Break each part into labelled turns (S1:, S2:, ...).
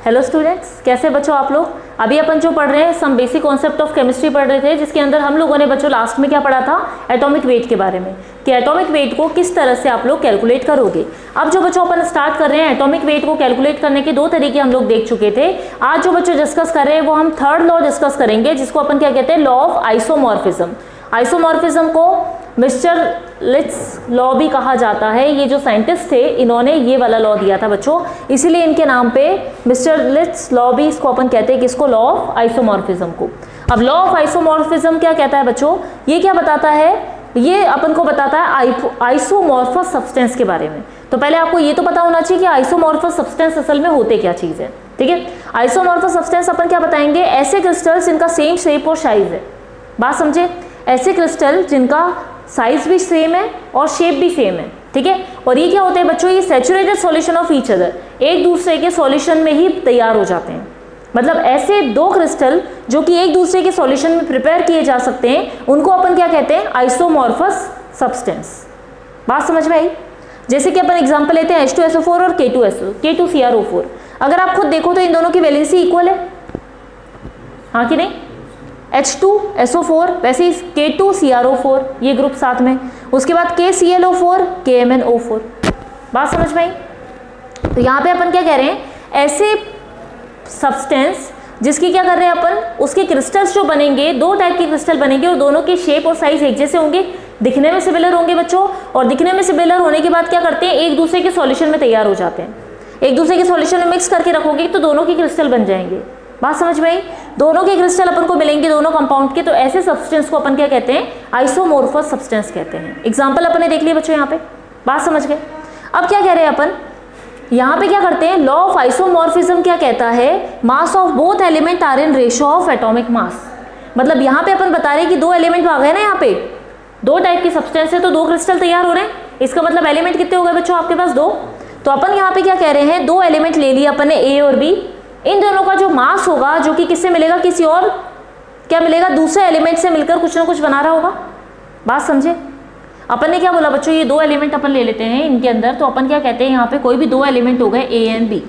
S1: Hello students, कैसे बच्चों आप लोग। अभी अपन जो पढ़ रहे हैं some basic concept of chemistry पढ़ रहे थे, जिसके अंदर हम लोगों ने बच्चों लास्ट में क्या पढ़ा था, एटॉमिक वेट के बारे में, कि एटॉमिक वेट को किस तरह से आप लोग कैलकुलेट करोगे। अब जो बच्चों अपन स्टार्ट कर रहे हैं, एटॉमिक वेट को कैलकुलेट करने के दो तरीके हम लोग देख चुके थे। आज जो बच्चों डिस्कस कर रहे हैं वो हम थर्ड लॉ डिस्कस करेंगे, जिसको अपन क्या कहते हैं, लॉ ऑफ आइसोमॉर्फिज्म। आइसोमॉर्फिज्म को मिस्टर लिट्स लॉ भी कहा जाता है। ये जो साइंटिस्ट थे इन्होंने ये वाला लॉ दिया था बच्चों, इसीलिए इनके नाम पे मिस्टर लिट्स लॉ भी इसको अपन कहते हैं, किसको, लॉ ऑफ आइसोमॉर्फिज्म को। अब लॉ ऑफ आइसोमॉर्फिज्म क्या कहता है बच्चों, ये क्या बताता है, ये अपन को बताता है आइसोमॉर्फस सब्सटेंस के बारे में। तो पहले आपको ये तो पता होना चाहिए कि आइसोमॉर्फस सब्सटेंस असल में होते क्या चीज़ है, ठीक है। आइसोमॉर्फस सब्सटेंस अपन क्या बताएंगे, ऐसे क्रिस्टल्स जिनका सेम शेप और साइज है। बात समझे, ऐसे क्रिस्टल जिनका साइज भी सेम है और शेप भी सेम है, ठीक है। और ये क्या होते हैं बच्चों, ये saturated solution of each other, एक दूसरे के सॉल्यूशन में ही तैयार हो जाते हैं। मतलब ऐसे दो क्रिस्टल जो कि एक दूसरे के सॉल्यूशन में प्रिपेयर किए जा सकते हैं, उनको अपन क्या कहते हैं, आइसोमॉर्फस सब्सटेंस। बात समझ में आई। जैसे कि अपन एग्जांपल लेते हैं H2SO4 और K2CrO4। अगर आप खुद देखो तो इन दोनों की वैलेंसी इक्वल है, हाँ कि नहीं। H2SO4 वैसे K2CrO4 ये ग्रुप साथ में, उसके बाद KClO4 KMnO4। बात समझ में आई। तो यहाँ पे अपन क्या कह रहे हैं, ऐसे सब्सटेंस जिसकी क्या कर रहे हैं अपन, उसके क्रिस्टल्स जो बनेंगे, दो टाइप के क्रिस्टल बनेंगे और दोनों के शेप और साइज एक जैसे होंगे, दिखने में सिमिलर होंगे बच्चों। और दिखने में सिमिलर होने के बाद क्या करते हैं, एक दूसरे के सॉल्यूशन में तैयार हो जाते हैं। एक दूसरे के सॉल्यूशन में मिक्स करके रखोगे तो दोनों के क्रिस्टल बन जाएंगे। बात समझ में आई। दोनों के क्रिस्टल अपन को मिलेंगे, दोनों कंपाउंड के, तो ऐसे सब्सटेंस को अपन क्या कहते हैं, आइसोमॉर्फस सब्सटेंस कहते हैं। एग्जांपल अपन ने देख लिया बच्चों यहाँ पे, बात समझ गए। अब क्या कह रहे हैं अपन, यहाँ पे क्या करते हैं, लॉ ऑफ आइसोमॉर्फिज्म क्या कहता है, mass of both element are in ratio of atomic mass. मतलब यहाँ पे अपन बता रहे हैं कि दो एलिमेंट आ गए ना, यहाँ पे दो टाइप के सब्सटेंस है तो दो क्रिस्टल तैयार हो रहे हैं। इसका मतलब एलिमेंट कितने हो गए बच्चों आपके पास, दो। तो अपन यहाँ पे क्या कह रहे हैं, दो एलिमेंट ले लिया अपन ने, ए और बी। इन दोनों का जो मास होगा, जो कि किससे मिलेगा, किसी और क्या मिलेगा, दूसरे एलिमेंट से मिलकर कुछ ना कुछ बना रहा होगा। बात समझे। अपन ने क्या बोला बच्चों, ये दो एलिमेंट अपन ले लेते हैं इनके अंदर, तो अपन क्या कहते हैं, यहाँ पे कोई भी दो एलिमेंट हो गए ए एंड बी।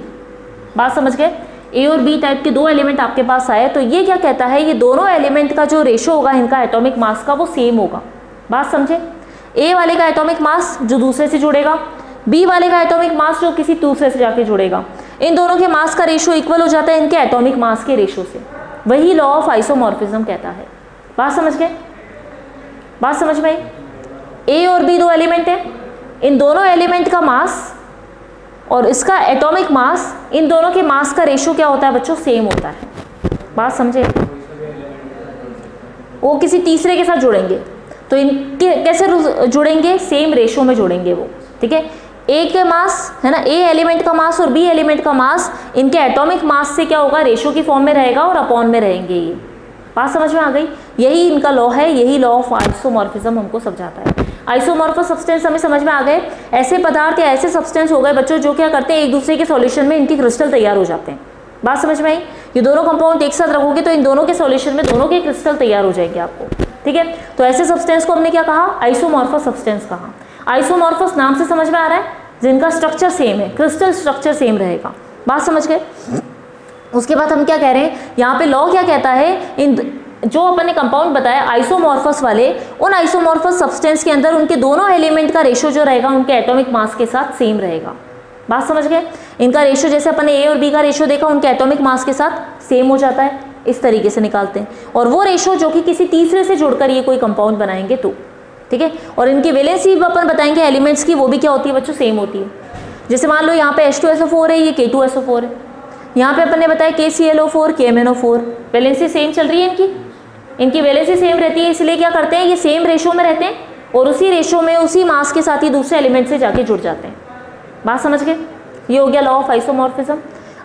S1: बात समझ गए। ए और बी टाइप के दो एलिमेंट आपके पास आए, तो ये क्या कहता है, ये दोनों एलिमेंट का जो रेशो होगा इनका एटॉमिक मास का, वो सेम होगा। बात समझे। ए वाले का एटॉमिक मास जो दूसरे से जुड़ेगा, बी वाले का एटॉमिक मास जो किसी दूसरे से जाके जुड़ेगा, इन दोनों के मास का रेशो इक्वल हो जाता है इनके एटॉमिक मास के रेशो से। वही लॉ ऑफ आइसोमॉर्फिज्म कहता है। बात समझ गए। बात समझ में आई। ए और बी दो एलिमेंट है, इन दोनों एलिमेंट का मास और इसका एटॉमिक मास, इन दोनों के मास का रेशो क्या होता है बच्चों, सेम होता है। बात समझे। वो किसी तीसरे के साथ जुड़ेंगे तो इनके कैसे जुड़ेंगे, सेम रेशो में जुड़ेंगे वो, ठीक है। ए के मास है ना, ए एलिमेंट का मास और बी एलिमेंट का मास इनके एटॉमिक मास से क्या होगा, रेशो की फॉर्म में रहेगा और अपॉन में रहेंगे ये। बात समझ में आ गई। यही इनका लॉ है, यही लॉ ऑफ आइसोमॉर्फिज्म हमको समझाता है। आइसोमॉर्फस सब्सटेंस हमें समझ में आ गए, ऐसे पदार्थ या ऐसे सब्सटेंस हो गए बच्चों जो क्या करते हैं, एक दूसरे के सॉल्यूशन में इनके क्रिस्टल तैयार हो जाते हैं। बात समझ में आई। ये दोनों कंपाउंड एक साथ रखोगे तो इन दोनों के सॉल्यूशन में दोनों के क्रिस्टल तैयार हो जाएंगे आपको, ठीक है। तो ऐसे सब्सटेंस को हमने क्या कहा, आइसोमॉर्फस सब्सटेंस कहा। आइसोमॉर्फस नाम से समझ में आ रहा है, जिनका स्ट्रक्चर सेम है, क्रिस्टल स्ट्रक्चर सेम रहेगा। बात समझ गए। उसके बाद हम क्या कह रहे हैं, यहाँ पे लॉ क्या कहता है, इन जो अपन ने कंपाउंड बताया आइसोमॉर्फस वाले, उन आइसोमॉर्फस सब्सटेंस के अंदर उनके दोनों एलिमेंट का रेशो जो रहेगा उनके एटॉमिक मास के साथ सेम रहेगा। बात समझ गए। इनका रेशो जैसे अपन ने ए और बी का रेशो देखा, उनके एटॉमिक मास के साथ सेम हो जाता है, इस तरीके से निकालते हैं। और वो रेशो जो कि किसी तीसरे से जुड़कर ये कोई कंपाउंड बनाएंगे तो, ठीक है। और इनकी वैलेंसी अपन बताएंगे एलिमेंट्स की, वो भी क्या होती है बच्चों, सेम होती है। जैसे मान लो यहाँ पे H2SO4 है, ये K2SO4 है। यहाँ पे अपन ने बताया KClO4 KMnO4, वैलेंसी सेम चल रही है इनकी वैलेंसी सेम रहती है, इसलिए क्या करते हैं, ये सेम रेशो में रहते हैं और उसी रेशो में उसी मास के साथ ही दूसरे एलिमेंट से जाके जुड़ जाते हैं। बात समझ गए। ये हो गया लॉ ऑफ आइसोमॉर्फिज्म।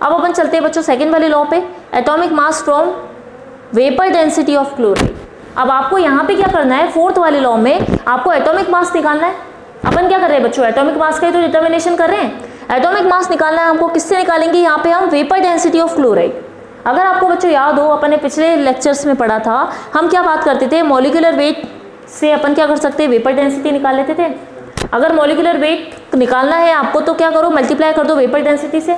S1: अब अपन चलते हैं बच्चों सेकेंड वाले लॉ पे, atomic mass from vapour density of chloride. अब आपको यहाँ पे क्या करना है, फोर्थ वाले लॉ में आपको एटॉमिक मास निकालना है। अपन क्या कर रहे हैं बच्चों, एटॉमिक मास का ही तो डिटर्मिनेशन कर रहे हैं। एटॉमिक मास निकालना है हमको, किससे निकालेंगे, यहाँ पे हम वेपर डेंसिटी ऑफ क्लोराइड। अगर आपको बच्चों याद हो, अपन ने पिछले लेक्चर्स में पढ़ा था, हम क्या बात करते थे, मॉलिक्यूलर वेट से अपन क्या कर सकते हैं, वेपर डेंसिटी निकाल लेते थे। अगर मॉलिक्यूलर वेट निकालना है आपको तो क्या करो, मल्टीप्लाई कर दो वेपर डेंसिटी से।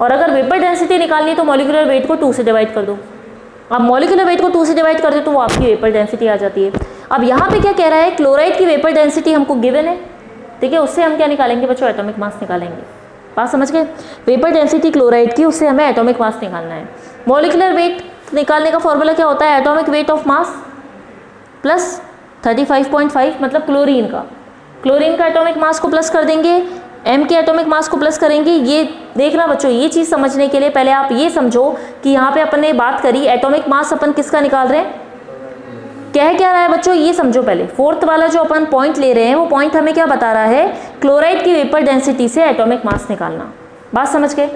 S1: और अगर वेपर डेंसिटी निकालनी है तो मॉलिक्यूलर वेट को 2 से डिवाइड कर दो। अब मॉलिक्यूलर वेट को 2 से डिवाइड कर दो तो वो आपकी वेपर डेंसिटी आ जाती है। अब यहाँ पे क्या कह रहा है, क्लोराइड की वेपर डेंसिटी हमको गिवन है, ठीक है, उससे हम क्या निकालेंगे बच्चों, एटॉमिक मास निकालेंगे। बात समझ गए, वेपर डेंसिटी क्लोराइड की, उससे हमें एटॉमिक मास निकालना है। मॉलिक्यूलर वेट निकालने का फॉर्मूला क्या होता है, atomic weight of mass plus 35.5, मतलब क्लोरीन का एटॉमिक मास को प्लस कर देंगे, m के एटॉमिक मास को प्लस करेंगे। ये देखना बच्चों, ये चीज़ समझने के लिए पहले आप ये समझो कि यहाँ पे अपन ने बात करी एटॉमिक मास अपन किसका निकाल रहे हैं, कह क्या रहा है बच्चों, ये समझो पहले। फोर्थ वाला जो अपन पॉइंट ले रहे हैं वो पॉइंट हमें क्या बता रहा है, क्लोराइड की वेपर डेंसिटी से एटॉमिक मास निकालना। बात समझ गए।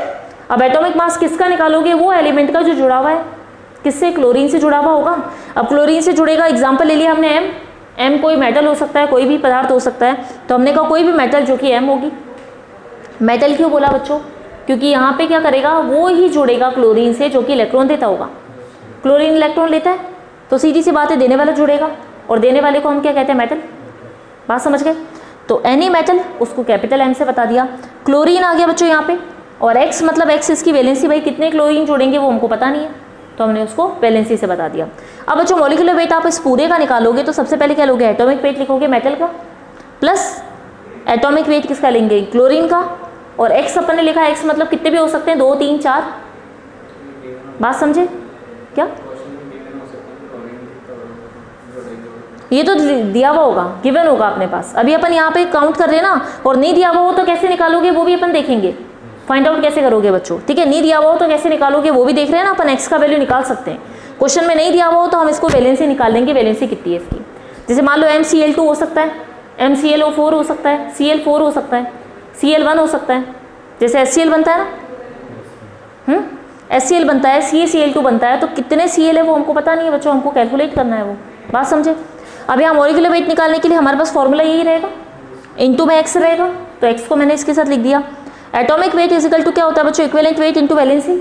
S1: अब एटॉमिक मास किसका निकालोगे, वो एलिमेंट का जो जुड़ा हुआ है, किससे, क्लोरीन से जुड़ा हुआ होगा। अब क्लोरीन से जुड़ेगा, एग्जाम्पल ले लिया हमने एम कोई मेटल हो सकता है, कोई भी पदार्थ हो सकता है, तो हमने कहा कोई भी मेटल जो कि एम होगी। मेटल क्यों बोला बच्चों, क्योंकि यहाँ पे क्या करेगा, वो ही जुड़ेगा क्लोरीन से जो कि इलेक्ट्रॉन देता होगा। क्लोरीन इलेक्ट्रॉन लेता है तो सीधी सी बात है देने वाला जुड़ेगा, और देने वाले को हम क्या कहते हैं, मेटल। बात समझ गए। तो एनी मेटल उसको कैपिटल एम से बता दिया। क्लोरीन आ गया बच्चों यहाँ पे, और एक्स मतलब एक्स इसकी वैलेंसी, भाई कितने क्लोरीन जोड़ेंगे वो हमको पता नहीं है, तो हमने उसको वैलेंसी से बता दिया। अब बच्चों मॉलिक्यूलर वेट आप इस पूरे का निकालोगे तो सबसे पहले क्या लोगे, एटॉमिक वेट लिखोगे मेटल का, प्लस एटॉमिक वेट किसका लेंगे, क्लोरीन का, और एक्स अपन ने लिखा है, एक्स मतलब कितने भी हो सकते हैं, 2, 3, 4। बात समझे क्या, ये तो दिया हुआ होगा, गिवन होगा अपने पास। अभी अपन यहाँ पे काउंट कर रहे हैं ना, और नहीं दिया हुआ हो तो कैसे निकालोगे वो भी अपन देखेंगे, फाइंड आउट कैसे करोगे बच्चों, ठीक है। नहीं दिया हुआ हो तो कैसे निकालोगे वो भी देख रहे हैं ना, अपन एक्स का वैल्यू निकाल सकते हैं। क्वेश्चन में नहीं दिया हुआ हो तो हम इसको वैलेंसी निकाल लेंगे, वैलेंसी कितनी है इसकी। जैसे मान लो MCl2 हो सकता है, MClO4 हो सकता है, Cl4 हो सकता है, Cl1 हो सकता है, जैसे HCl बनता है ना, HCl बनता है, CaCl2 बनता है, तो कितने Cl है वो हमको पता नहीं है बच्चों, हमको कैलकुलेट करना है वो। बात समझे। अब यहाँ मॉलिक्यूलर वेट निकालने के लिए हमारे पास फॉर्मूला यही रहेगा, इंटू में एक्स रहेगा, तो एक्स को मैंने इसके साथ लिख दिया। एटॉमिक वेट इजिकल टू क्या होता है बच्चों, equivalent weight into valency.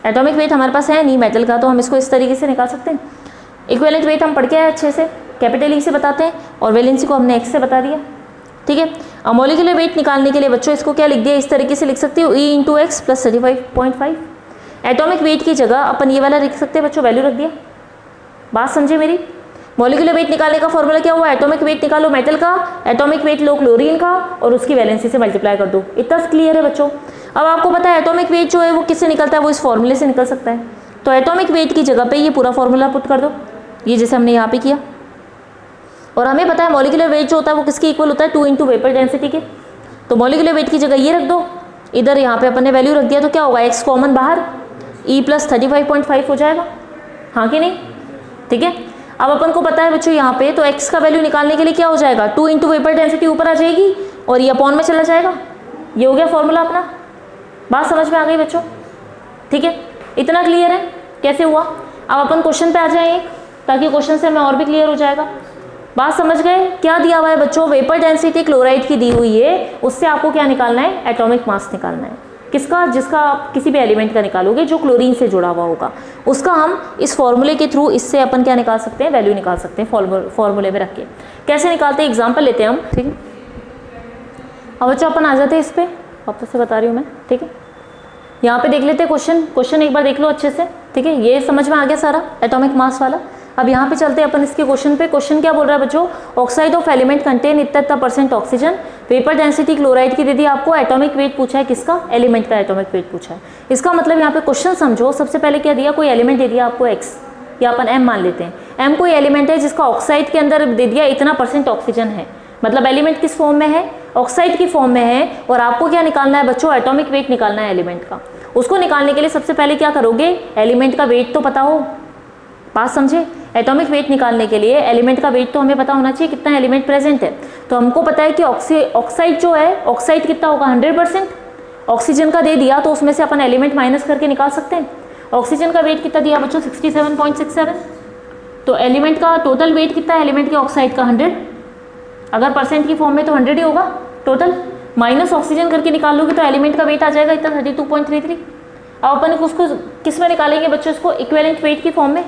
S1: Atomic weight हमारे पास है नहीं मेटल का, तो हम इसको इस तरीके से निकाल सकते हैं। इक्विवेलेंट वेट हम पढ़ के आए अच्छे से, कैपिटल ई से बताते हैं, और वैलेंसी को हमने एक्स से बता दिया, ठीक है। अब मॉलिक्यूलर वेट निकालने के लिए बच्चों इसको क्या लिख दिया, इस तरीके से लिख सकते हो, E into x plus 35.5। Atomic weight की जगह अपन ये वाला लिख सकते हैं बच्चों, वैल्यू रख दिया। बात समझे मेरी। मॉलिक्यूलर वेट निकालने का फॉर्मूला क्या हुआ, एटॉमिक वेट निकालो मेटल का, एटॉमिक वेट लो क्लोरीन का, और उसकी वैलेंसी से मल्टीप्लाई कर दो। इतना क्लियर है बच्चों। अब आपको पता है एटॉमिक वेट जो है वो किससे निकलता है, वो इस फॉर्मूले से निकल सकता है। तो एटॉमिक वेट की जगह पे ये पूरा फॉर्मूला पुट कर दो, ये जैसे हमने यहाँ पे किया। और हमें पता है मॉलिक्यूलर वेट जो होता है वो किसके इक्वल होता है, 2 इंटू वेपर डेंसिटी के। तो मॉलिक्यूलर वेट की जगह ये रख दो, इधर यहाँ पे अपन ने वैल्यू रख दिया, तो क्या होगा, एक्स कॉमन बाहर, ई प्लस 35.5 हो जाएगा, हाँ कि नहीं, ठीक है। अब अपन को पता है बच्चों यहाँ पे, तो x का वैल्यू निकालने के लिए क्या हो जाएगा, 2 इंटू वेपर डेंसिटी ऊपर आ जाएगी, और ये अपॉन में चला जाएगा। ये हो गया फॉर्मूला अपना। बात समझ में आ गई बच्चों, ठीक है। इतना क्लियर है कैसे हुआ। अब अपन क्वेश्चन पे आ जाएंगे, ताकि क्वेश्चन से हमें और भी क्लियर हो जाएगा। बात समझ गए। क्या दिया हुआ है बच्चों, वेपर डेंसिटी क्लोराइड की दी हुई है, उससे आपको क्या निकालना है, एटॉमिक मास निकालना है। किसका, जिसका आप किसी भी एलिमेंट का निकालोगे जो क्लोरीन से जुड़ा हुआ होगा, उसका हम इस फॉर्मूले के थ्रू, इससे अपन क्या निकाल सकते हैं, वैल्यू निकाल सकते हैं फॉर्मूले में रख के। कैसे निकालते हैं, एग्जांपल लेते हैं हम, ठीक है। अब बच्चों अपन आ जाते हैं इस पर, वापस से बता रही हूँ मैं, ठीक है। यहाँ पे देख लेते हैं क्वेश्चन एक बार देख लो अच्छे से, ठीक है। ये समझ में आ गया सारा एटॉमिक मास वाला। अब यहाँ पे चलते हैं अपन इसके क्वेश्चन पे। क्वेश्चन क्या बोल रहा है बच्चों, ऑक्साइड ऑफ एलिमेंट कंटेन इतना % ऑक्सीजन, वेपर डेंसिटी क्लोराइड की दे दी आपको, एटॉमिक वेट पूछा है किसका, एलिमेंट का एटॉमिक वेट पूछा है। इसका मतलब यहाँ पे क्वेश्चन समझो, सबसे पहले क्या दिया, कोई एलिमेंट दे दिया आपको x, या अपन m मान लेते हैं। m कोई एलिमेंट है जिसका ऑक्साइड के अंदर दे दिया इतना % ऑक्सीजन है, मतलब एलिमेंट किस फॉर्म में है, ऑक्साइड की फॉर्म में है। और आपको क्या निकालना है बच्चों, एटॉमिक वेट निकालना है एलिमेंट का। उसको निकालने के लिए सबसे पहले क्या करोगे, एलिमेंट का वेट तो पता हो। बात समझे। एटॉमिक वेट निकालने के लिए एलिमेंट का वेट तो हमें पता होना चाहिए, कितना एलिमेंट प्रेजेंट है। तो हमको पता है कि ऑक्साइड जो है, ऑक्साइड कितना होगा, 100%। ऑक्सीजन का दे दिया तो उसमें से अपन एलिमेंट माइनस करके निकाल सकते हैं। ऑक्सीजन का वेट कितना दिया बच्चों, 67.67। तो एलिमेंट का टोटल वेट कितना है, एलिमेंट के ऑक्साइड का 100। अगर परसेंट की फॉर्म में तो 100 ही होगा टोटल, माइनस ऑक्सीजन करके निकाल लोगे तो एलिमेंट का वेट आ जाएगा इतना 32.33। अब अपन उसको किस में निकालेंगे बच्चों, इसको इक्विवेलेंट वेट की फॉर्म में।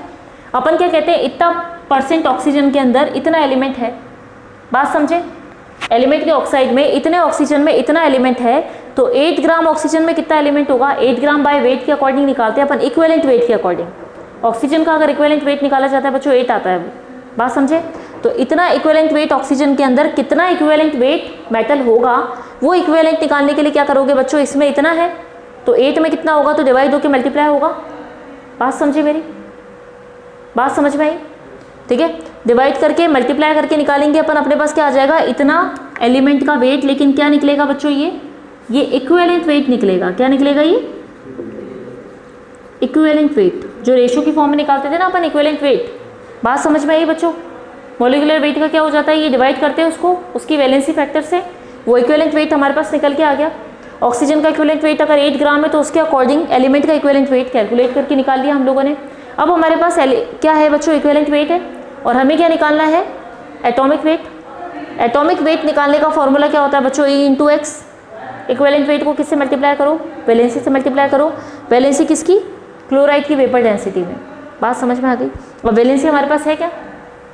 S1: अपन क्या कहते हैं, इतना % ऑक्सीजन के अंदर इतना एलिमेंट है। बात समझे। एलिमेंट के ऑक्साइड में इतने ऑक्सीजन में इतना एलिमेंट है, तो 8 ग्राम ऑक्सीजन में कितना एलिमेंट होगा, 8 ग्राम बाय वेट के अकॉर्डिंग निकालते हैं अपन, इक्विवेलेंट वेट के अकॉर्डिंग। ऑक्सीजन का अगर इक्विवेलेंट वेट निकाला जाता है बच्चों 8 आता है, बात समझे। तो इतना इक्विवेलेंट वेट ऑक्सीजन के अंदर कितना इक्विवेलेंट वेट मेटल होगा, वो इक्विवेलेंट निकालने के लिए क्या करोगे बच्चों, इसमें इतना है तो 8 में कितना होगा तो डिवाइड होकर मल्टीप्लाई होगा। बात समझे मेरी, बात समझ में आई, ठीक है। डिवाइड करके मल्टीप्लाई करके निकालेंगे अपन, अपने पास क्या आ जाएगा, इतना एलिमेंट का वेट। लेकिन क्या निकलेगा बच्चों, ये इक्विवेलेंट वेट निकलेगा। क्या निकलेगा, ये इक्विवेलेंट वेट, जो रेशो की फॉर्म में निकालते थे ना अपन, इक्विवेलेंट वेट। बात समझ में आई बच्चों। मॉलिक्यूलर वेट का क्या हो जाता है, ये डिवाइड करते हैं उसको उसकी वैलेंसी फैक्टर से, वो इक्विवेलेंट वेट हमारे पास निकल के आ गया। ऑक्सीजन का इक्विवेलेंट वेट अगर 8 ग्राम है तो उसके अकॉर्डिंग एलिमेंट का इक्विवेलेंट वेट कैलकुलेट करके निकाल लिया हम लोगों ने। अब हमारे पास क्या है बच्चों, इक्विवेलेंट वेट है, और हमें क्या निकालना है, एटॉमिक वेट। एटॉमिक वेट निकालने का फॉर्मूला क्या होता है बच्चों, E/X। इक्विवेलेंट वेट को किससे मल्टीप्लाई करो, वैलेंसी से मल्टीप्लाई करो। वैलेंसी किसकी, क्लोराइड की वेपर डेंसिटी में। बात समझ में आ गई। और वैलेंसी हमारे पास है क्या,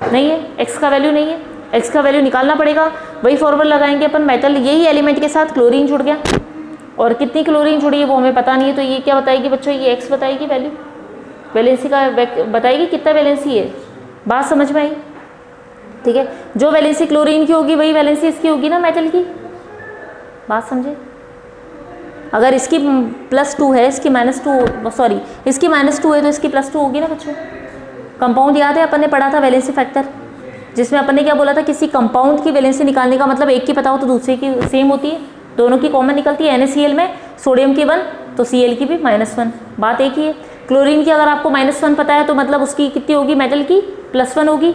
S1: नहीं है, एक्स का वैल्यू नहीं है, एक्स का वैल्यू निकालना पड़ेगा। वही फॉर्मूला लगाएंगे अपन, मेटल यही एलिमेंट के साथ क्लोरीन जुड़ गया, और कितनी क्लोरीन जुड़ी है वो हमें पता नहीं है, तो ये क्या बताएगी बच्चों, ये एक्स बताएगी वैल्यू, वैलेंसी का बताएगी कितना वैलेंसी है। बात समझ में आई, ठीक है। जो वैलेंसी क्लोरीन की होगी वही वैलेंसी इसकी होगी ना, मेटल की। बात समझे। अगर इसकी +2 है, इसकी -2, सॉरी इसकी -2 है तो इसकी +2 होगी ना बच्चों। कंपाउंड याद है अपन ने पढ़ा था वैलेंसी फैक्टर, जिसमें अपन ने क्या बोला था, किसी कंपाउंड की वैलेंसी निकालने का मतलब एक की पता हो तो दूसरे की सेम होती है, दोनों की कॉमन निकलती है। NaCl में सोडियम की 1 तो Cl की भी -1, बात एक ही है। क्लोरीन की अगर आपको -1 पता है तो मतलब उसकी कितनी होगी, मेटल की +1 होगी।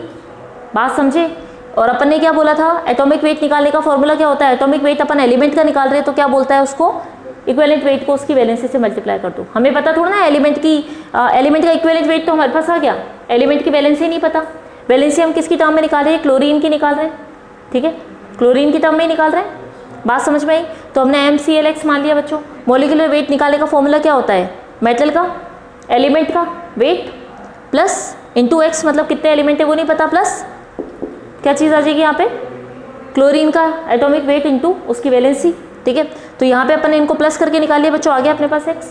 S1: बात समझे। और अपन ने क्या बोला था, एटॉमिक वेट निकालने का फॉर्मूला क्या होता है, एटॉमिक वेट अपन एलिमेंट का निकाल रहे हैं तो क्या बोलता है उसको, इक्विवेलेंट वेट को उसकी वैलेंसी से मल्टीप्लाई कर दो। हमें पता थोड़ा ना एलिमेंट का इक्विवेलेंट वेट तो हमारे पास आ गया, एलिमेंट की वैलेंसी नहीं पता। वैलेंसी हम किसकी टर्म में निकाल रहे हैं, क्लोरीन की निकाल रहे हैं, ठीक है, क्लोरीन की टर्म में ही निकाल रहे हैं। बात समझ में आई। तो हमने MClX मान लिया बच्चों। मॉलिक्यूलर वेट निकालने का फॉर्मूला क्या होता है, मेटल का एलिमेंट का वेट प्लस *X, मतलब कितने एलिमेंट है वो नहीं पता, प्लस क्या चीज़ आ जाएगी यहाँ पे, क्लोरीन का एटॉमिक वेट इंटू उसकी वैलेंसी, ठीक है। तो यहाँ पे अपन ने इनको प्लस करके निकाल लिया बच्चों, आ गया अपने पास X।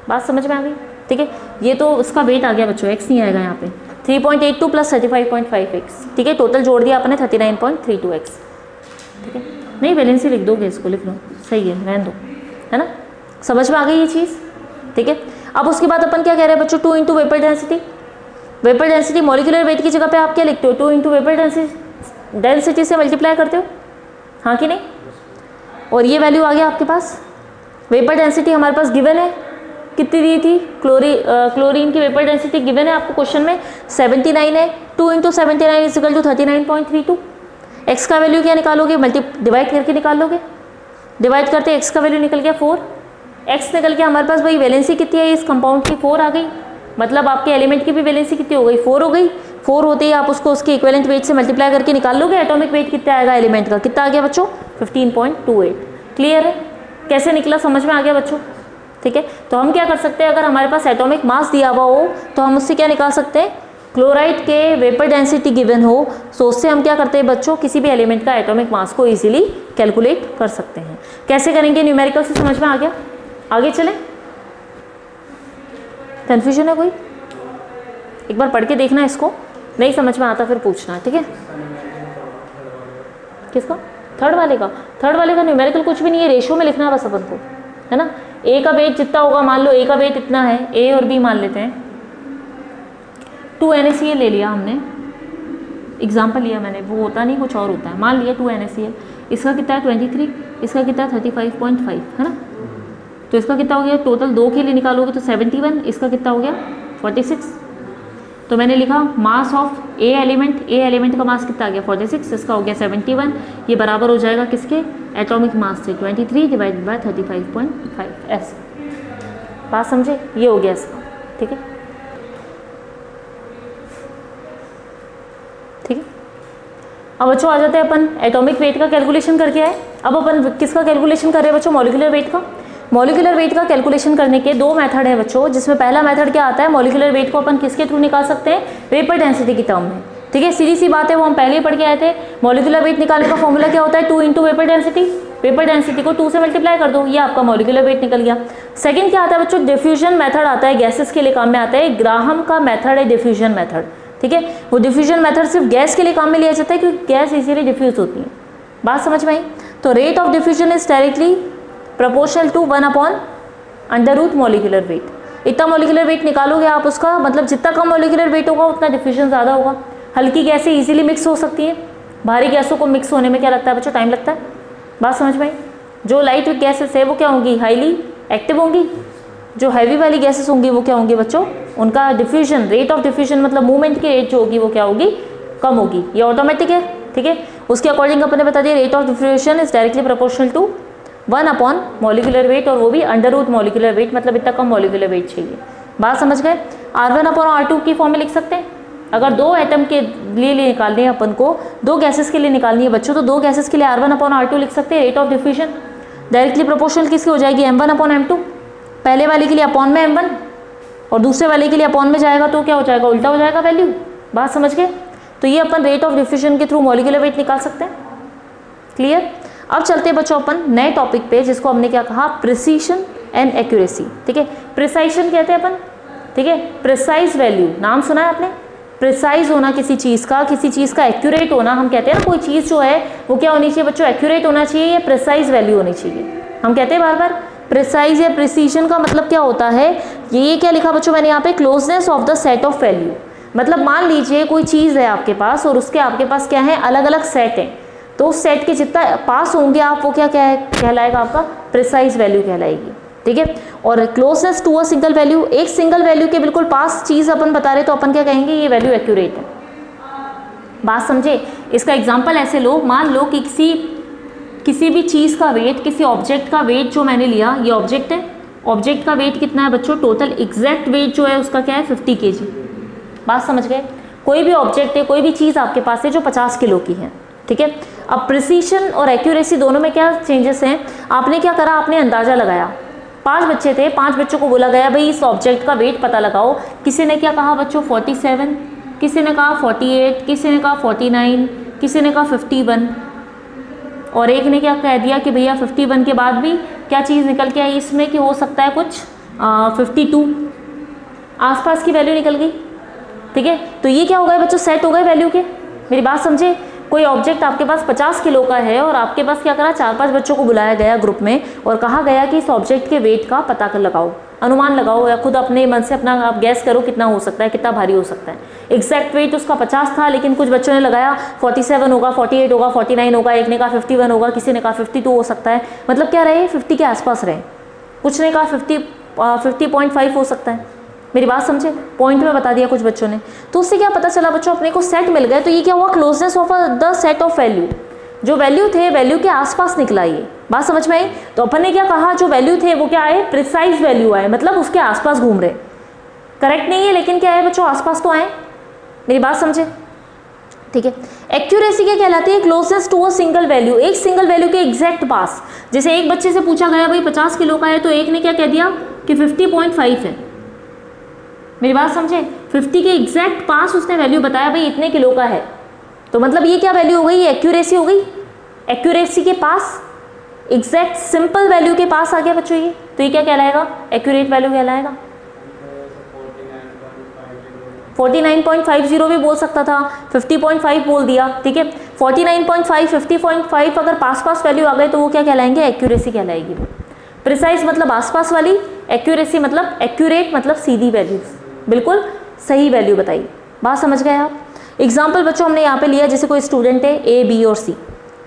S1: बात समझ में आ गई, ठीक है। ये तो उसका वेट आ गया बच्चों, X नहीं आएगा यहाँ पे। 3.82 + 35.5X, ठीक है। टोटल जोड़ दिया अपने 39.32X, ठीक है। नहीं वैलेंसी लिख दोगे, इसको लिख लो, सही है, रहने दो, है ना। समझ में आ गई ये चीज़, ठीक है। अब उसके बाद अपन क्या कह रहे हैं बच्चों, 2 × vapour density. Vapour density molecular weight की जगह पे आप क्या लिखते हो, 2 × वेपर डेंसिटी से मल्टीप्लाई करते हो, हाँ कि नहीं। और ये वैल्यू आ गया आपके पास। वेपर डेंसिटी हमारे पास गिवन है, कितनी दी थी, क्लोरीन की वेपर डेंसिटी गिवन है आपको क्वेश्चन में 79 है। 2 × 79 = 39.32। एक्स का वैल्यू क्या निकालोगे, डिवाइड करके निकाल लोगे। डिवाइड करते एक्स का वैल्यू निकल गया 4। एक्स निकल के हमारे पास भाई वैलेंसी कितनी है इस कंपाउंड की, 4 आ गई। मतलब आपके एलिमेंट की भी वैलेंसी कितनी हो गई, 4 हो गई। 4 होते ही आप उसको उसके इक्विवेलेंट वेट से मल्टीप्लाई करके निकाल लोगे। एटॉमिक वेट कितना आएगा एलिमेंट का, कितना आ गया बच्चों, 15.28। क्लियर है, कैसे निकला, समझ में आ गया बच्चों, ठीक है। तो हम क्या कर सकते हैं, अगर हमारे पास एटॉमिक मास दिया हुआ हो तो हम उससे क्या निकाल सकते हैं, क्लोराइड के वेपर डेंसिटी गिवन हो, तो उससे हम क्या करते हैं बच्चों, किसी भी एलिमेंट का एटॉमिक मास को इजीली कैलकुलेट कर सकते हैं। कैसे करेंगे, न्यूमेरिकल से समझ में आ गया। आगे चलें, कन्फ्यूजन है कोई, एक बार पढ़ के देखना, इसको नहीं समझ में आता फिर पूछना, ठीक है। किसका, थर्ड वाले का न्यूमेरिकल कुछ भी नहीं है, रेशियो में लिखना है बस अपन को, है ना। ए का वेट जितना होगा, मान लो ए का वेट इतना है, ए और बी मान लेते हैं। 2 NaCl ले लिया हमने, एग्जाम्पल लिया मैंने, वो होता नहीं कुछ और होता है। मान लिया 2 NaCl, इसका कितना है 23, इसका कितना है 35.5, है ना। तो इसका कितना हो गया, टोटल 2 के लिए निकालोगे तो 71, इसका कितना हो गया 46। तो मैंने लिखा मास ऑफ ए एलिमेंट का मास कितना आ गया 46, इसका हो गया 71। ये बराबर हो जाएगा किसके, एटॉमिक मास से 23 डिवाइडेड बाय 35.5, ऐसे। बात समझे, ये हो गया इसका, ठीक है, ठीक है। अब बच्चों आ जाते हैं अपन एटॉमिक वेट का कैलकुलेशन करके आए। अब अपन किसका कैलकुलेशन कर रहे हैं बच्चों, मॉलिक्यूलर वेट का। मॉलिक्यूलर वेट का कैलकुलेशन करने के 2 मेथड है बच्चों, जिसमें पहला मेथड क्या आता है, मॉलिक्यूलर वेट को अपन किसके थ्रू निकाल सकते हैं, वेपर डेंसिटी की टर्म में, ठीक है। सीधी सी बात है, वो हम पहले ही पढ़ के आए थे। मॉलिक्यूलर वेट निकालने का फॉर्मूला क्या होता है, 2 × वेपर डेंसिटी, पेपर डेंसिटी को 2 से मल्टीप्लाई कर दो, ये आपका मॉलिक्यूलर वेट निकल गया। सेकंड क्या आता है बच्चों, डिफ्यूजन मेथड आता है, गैसेस के लिए काम में आता है। ग्राहम का मेथड है डिफ्यूजन मेथड, ठीक है। वो डिफ्यूजन मेथड सिर्फ गैस के लिए काम में लिया जाता है क्योंकि गैस इजीली डिफ्यूज होती है। बात समझ में आई? तो rate of diffusion is directly proportional to 1/√, molecular weight. इतना मॉलिक्यूलर वेट निकालोगे आप उसका, मतलब जितना कम मॉलिक्यूलर वेट होगा उतना डिफ्यूजन ज़्यादा होगा। हल्की गैसें इजीली मिक्स हो सकती हैं, भारी गैसों को मिक्स होने में क्या लगता है बच्चों, टाइम लगता है। बात समझ में आई? जो लाइट गैसेस है वो क्या होंगी, हाईली एक्टिव होंगी। जो हैवी वाली गैसेस होंगी वो क्या होंगी बच्चों, उनका डिफ्यूजन, रेट ऑफ डिफ्यूजन मतलब मूवमेंट की रेट जो होगी वो क्या होगी, कम होगी। ये ऑटोमेटिक है, ठीक है। उसके अकॉर्डिंग अपन ने बता दिया rate of diffusion is directly proportional to 1 molecular weight, और वो भी अंडर रूट मॉलिक्यूलर वेट, मतलब इतना कम मॉलिक्यूलर वेट चाहिए। बात समझ गए? R1/R2 की फॉर्म में लिख सकते हैं। अगर 2 एटम के लिए निकालनी है अपन को, 2 गैसेस के लिए निकालनी है बच्चों, तो 2 गैसेस के लिए R1/R2 लिख सकते हैं। Rate of diffusion directly proportional किसकी हो जाएगी, M1/M2। पहले वाले के लिए अपॉन में M1 और दूसरे वाले के लिए अपॉन में जाएगा तो क्या हो जाएगा, उल्टा हो जाएगा वैल्यू। बात समझ गए? तो ये अपन रेट ऑफ डिफ्यूजन के थ्रू मॉलिक्यूलर वेट निकाल सकते हैं। क्लियर? अब चलते हैं बच्चों अपन नए टॉपिक पे, जिसको हमने क्या कहा, प्रिसीशन एंड एक्यूरेसी, ठीक है। प्रिसाइशन कहते हैं अपन, ठीक है। प्रिसाइज वैल्यू, नाम सुना है आपने, प्रिसाइज होना किसी चीज़ का एक्यूरेट होना। हम कहते हैं ना कोई चीज़ जो है वो क्या होनी चाहिए बच्चों, एक्यूरेट होना चाहिए या प्रिसाइज वैल्यू होनी चाहिए। हम कहते हैं बार बार प्रिसाइज या प्रिसीजन का मतलब क्या होता है, ये क्या लिखा बच्चों मैंने यहाँ पे, closeness of the set of value. मतलब मान लीजिए कोई चीज़ है आपके पास और उसके आपके पास क्या है, अलग अलग सेट हैं, तो उस सेट के जितना पास होंगे आप, वो क्या कहलाएगा, आपका प्रिसाइज वैल्यू कहलाएगी, ठीक है। और closeness to a single value, एक सिंगल वैल्यू के बिल्कुल पास चीज़ अपन बता रहे तो अपन क्या कहेंगे, ये वैल्यू एक्यूरेट है। बात समझे? इसका एग्जाम्पल ऐसे लो, मान लो कि किसी भी चीज़ का वेट, किसी ऑब्जेक्ट का वेट जो मैंने लिया, ये ऑब्जेक्ट है, ऑब्जेक्ट का वेट कितना है बच्चों, टोटल एग्जैक्ट वेट जो है उसका क्या है, 50 kg। बात समझ गए? कोई भी ऑब्जेक्ट है, कोई भी चीज़ आपके पास है जो 50 किलो की है, ठीक है। अब प्रिसीशन और एक्यूरेसी दोनों में क्या चेंजेस हैं, आपने क्या करा, आपने अंदाज़ा लगाया। 5 बच्चे थे, 5 बच्चों को बोला गया भाई इस ऑब्जेक्ट का वेट पता लगाओ। किसी ने क्या कहा बच्चों, 47, किसी ने कहा 48, किसी ने कहा 49, किसी ने कहा 51, और एक ने क्या कह दिया कि भैया 51 के बाद भी क्या चीज़ निकल के आई इसमें कि हो सकता है कुछ 52, आसपास की वैल्यू निकल गई, ठीक है। तो ये क्या हो गए बच्चों, सेट हो गए वैल्यू के। मेरी बात समझे? कोई ऑब्जेक्ट आपके पास 50 किलो का है और आपके पास क्या करा, 4-5 बच्चों को बुलाया गया ग्रुप में और कहा गया कि इस ऑब्जेक्ट के वेट का पता कर लगाओ, अनुमान लगाओ, या खुद अपने मन से अपना आप गैस करो कितना हो सकता है, कितना भारी हो सकता है। एग्जैक्ट वेट उसका 50 था, लेकिन कुछ बच्चों ने लगाया 47 होगा, 48 होगा, 49 होगा, एक ने कहा 51 होगा, किसी ने कहा 52 हो सकता है। मतलब क्या रहे, 50 के आसपास रहे। कुछ ने कहा 50.5 हो सकता है। मेरी बात समझे? पॉइंट में बता दिया कुछ बच्चों ने। तो उससे क्या पता चला बच्चों, अपने को सेट मिल गए। तो ये क्या हुआ, closeness of the set of value. जो वैल्यू थे वैल्यू के आसपास निकला ये। बात समझ में आई? तो अपन ने क्या कहा, जो वैल्यू थे वो क्या आए, प्रिसाइज वैल्यू आए, मतलब उसके आसपास घूम रहे। करेक्ट नहीं है लेकिन क्या है बच्चों, आसपास तो आए। मेरी बात समझे? ठीक है। एक्यूरेसी क्या कहलाती है, closeness to a single value, एक सिंगल वैल्यू के एग्जैक्ट पास। जैसे एक बच्चे से पूछा गया भाई 50 किलो का है, तो एक ने क्या कह दिया कि 50.5 है। मेरी बात समझे? 50 के एग्जैक्ट पास उसने वैल्यू बताया भाई इतने किलो का है, तो मतलब ये क्या वैल्यू हो गई, ये एक्यूरेसी हो गई। एक्यूरेसी के पास, एग्जैक्ट सिंपल वैल्यू के पास आ गया बच्चों ये, तो ये क्या कहलाएगा, एक्यूरेट वैल्यू कहलाएगा। 49.50 भी बोल सकता था, 50.5 बोल दिया, ठीक है। 49.5, 50.5 अगर पास पास वैल्यू आ गए तो वो क्या कहलाएंगे, एक्यूरेसी कहलाएगी। प्रिसाइज मतलब आसपास वाली, एक्यूरेसी मतलब एक्यूरेट मतलब सीधी वैल्यू, बिल्कुल सही वैल्यू बताई। बात समझ गए आप? एग्जाम्पल बच्चों हमने यहाँ पे लिया, जैसे कोई स्टूडेंट है ए, बी और सी,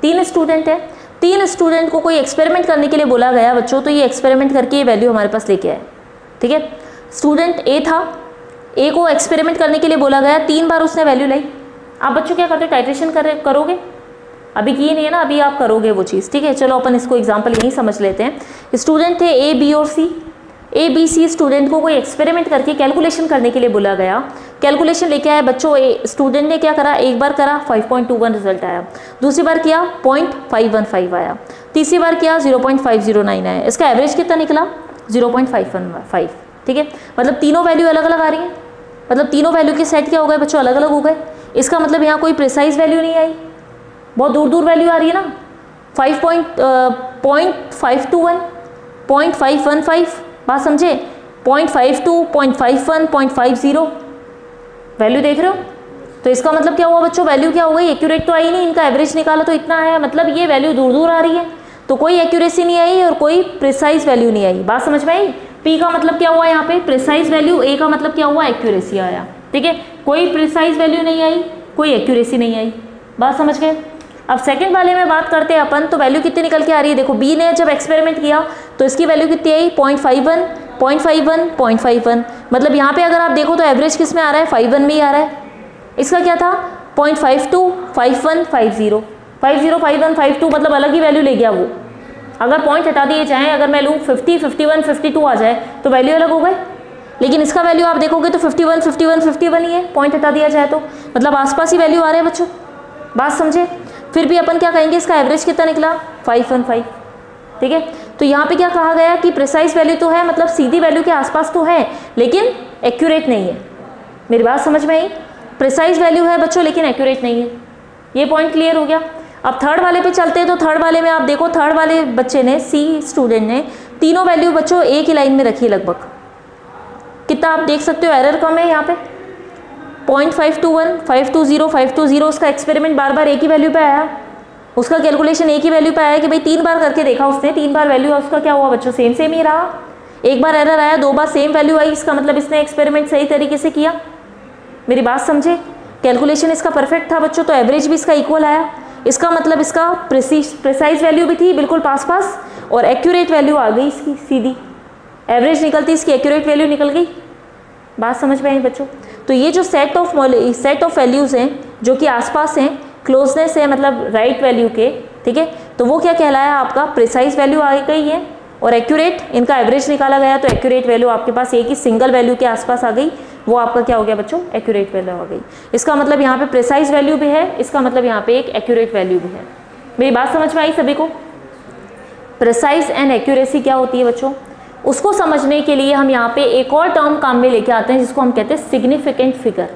S1: 3 स्टूडेंट है। 3 स्टूडेंट को कोई एक्सपेरिमेंट करने के लिए बोला गया बच्चों, तो ये एक्सपेरिमेंट करके ये वैल्यू हमारे पास लेके आए, ठीक है। स्टूडेंट ए था, ए को एक्सपेरिमेंट करने के लिए बोला गया, 3 बार उसने वैल्यू लाई। आप बच्चों क्या करते हो, टाइट्रेशन करोगे, अभी की नहीं है ना, अभी आप करोगे वो चीज़, ठीक है। चलो अपन इसको एग्जाम्पल यहीं समझ लेते हैं। स्टूडेंट थे ए, बी और सी। ए, बी, सी स्टूडेंट को कोई एक्सपेरिमेंट करके कैलकुलेशन करने के लिए बोला गया। कैलकुलेशन लेके आया बच्चों, स्टूडेंट ने क्या करा, एक बार करा 5.21 रिजल्ट आया, दूसरी बार किया 0.515 आया, तीसरी बार किया 0.509 आया। इसका एवरेज कितना निकला, 0.515, ठीक है। मतलब तीनों वैल्यू अलग अलग आ रही हैं, मतलब तीनों वैल्यू के सेट क्या हो गए बच्चों, अलग अलग हो गए। इसका मतलब यहाँ कोई प्रिसाइज वैल्यू नहीं आई, बहुत दूर दूर वैल्यू आ रही है ना, 0.521, 0.515, बात समझे, 0.52, 0.51, 0.50, वैल्यू देख रहे हो। तो इसका मतलब क्या हुआ बच्चों, वैल्यू क्या हो गई, एक्यूरेट तो आई नहीं, इनका एवरेज निकाला तो इतना है, मतलब ये वैल्यू दूर दूर आ रही है, तो कोई एक्यूरेसी नहीं आई और कोई प्रिसाइज वैल्यू नहीं आई। बात समझ में आई। पी का मतलब क्या हुआ यहाँ पे, प्रिसाइज वैल्यू, ए का मतलब क्या हुआ, एक्यूरेसी आया। ठीक है, कोई प्रिसाइज वैल्यू नहीं आई, कोई एक्यूरेसी नहीं आई। बात समझ गए। अब सेकंड वाले में बात करते हैं अपन, तो वैल्यू कितनी निकल के आ रही है, देखो बी ने जब एक्सपेरिमेंट किया तो इसकी वैल्यू कितनी आई, 0.51, 0.51, 0.51, मतलब यहाँ पे अगर आप देखो तो एवरेज किस में आ रहा है, 51 में ही आ रहा है। इसका क्या था 0.52, 51, 50, 50, 51, 52, मतलब अलग ही वैल्यू ले गया वो। अगर पॉइंट हटा दिए जाएँ, अगर मैं लूँ 50, 51, 52 आ जाए तो वैल्यू अलग हो गए, लेकिन इसका वैल्यू आप देखोगे तो 51, 51, 51 ही है, पॉइंट हटा दिया जाए तो, मतलब आसपास ही वैल्यू आ रहे हैं बच्चों। बात समझे। फिर भी अपन क्या कहेंगे, इसका एवरेज कितना निकला, 515। ठीक है, तो यहाँ पे क्या कहा गया कि प्रिसाइज वैल्यू तो है, मतलब सीधी वैल्यू के आसपास तो है, लेकिन एक्यूरेट नहीं है। मेरी बात समझ में आई। प्रिसाइज वैल्यू है बच्चों, लेकिन एक्यूरेट नहीं है। ये पॉइंट क्लियर हो गया। अब थर्ड वाले पे चलते हैं, तो थर्ड वाले में आप देखो, थर्ड वाले बच्चे ने, सी स्टूडेंट ने, तीनों वैल्यू बच्चों एक ही लाइन में रखी है लगभग। कितना आप देख सकते हो, एरर कम है यहाँ पे, 0.521, 520, 520, उसका एक्सपेरिमेंट बार बार एक ही वैल्यू पे आया, उसका कैलकुलेशन एक ही वैल्यू पे आया कि भाई 3 बार करके देखा उसने, 3 बार वैल्यू, उसका क्या हुआ बच्चों, सेम सेम ही रहा। एक बार एरर आया, 2 बार सेम वैल्यू आई, इसका मतलब इसने एक्सपेरिमेंट सही तरीके से किया। मेरी बात समझे। कैलकुलेशन इसका परफेक्ट था बच्चों, तो एवरेज भी इसका इक्वल आया। इसका मतलब इसका प्रिसाइज वैल्यू भी थी बिल्कुल पास पास, और एक्यूरेट वैल्यू आ गई इसकी सीधी, एवरेज निकलती इसकी एक्यूरेट वैल्यू निकल गई। बात समझ में आई बच्चों। तो ये जो सेट ऑफ वैल्यूज़ हैं जो कि आसपास हैं, क्लोजनेस है मतलब राइट वैल्यू के, ठीक है, तो वो क्या कहलाया, आपका प्रिसाइज वैल्यू आ गई है, और एक्यूरेट, इनका एवरेज निकाला गया तो एक्यूरेट वैल्यू आपके पास एक ही सिंगल वैल्यू के आसपास आ गई, वो आपका क्या हो गया बच्चों, एक्यूरेट वैल्यू आ गई। इसका मतलब यहाँ पे प्रिसाइज वैल्यू भी है, इसका मतलब यहाँ पे एक एक्यूरेट वैल्यू भी है। मेरी बात समझ में आई सभी को। प्रिसाइज एंड एक्यूरेसी क्या होती है बच्चों, उसको समझने के लिए हम यहाँ पे एक और टर्म काम में लेके आते हैं, जिसको हम कहते हैं सिग्निफिकेंट फिगर।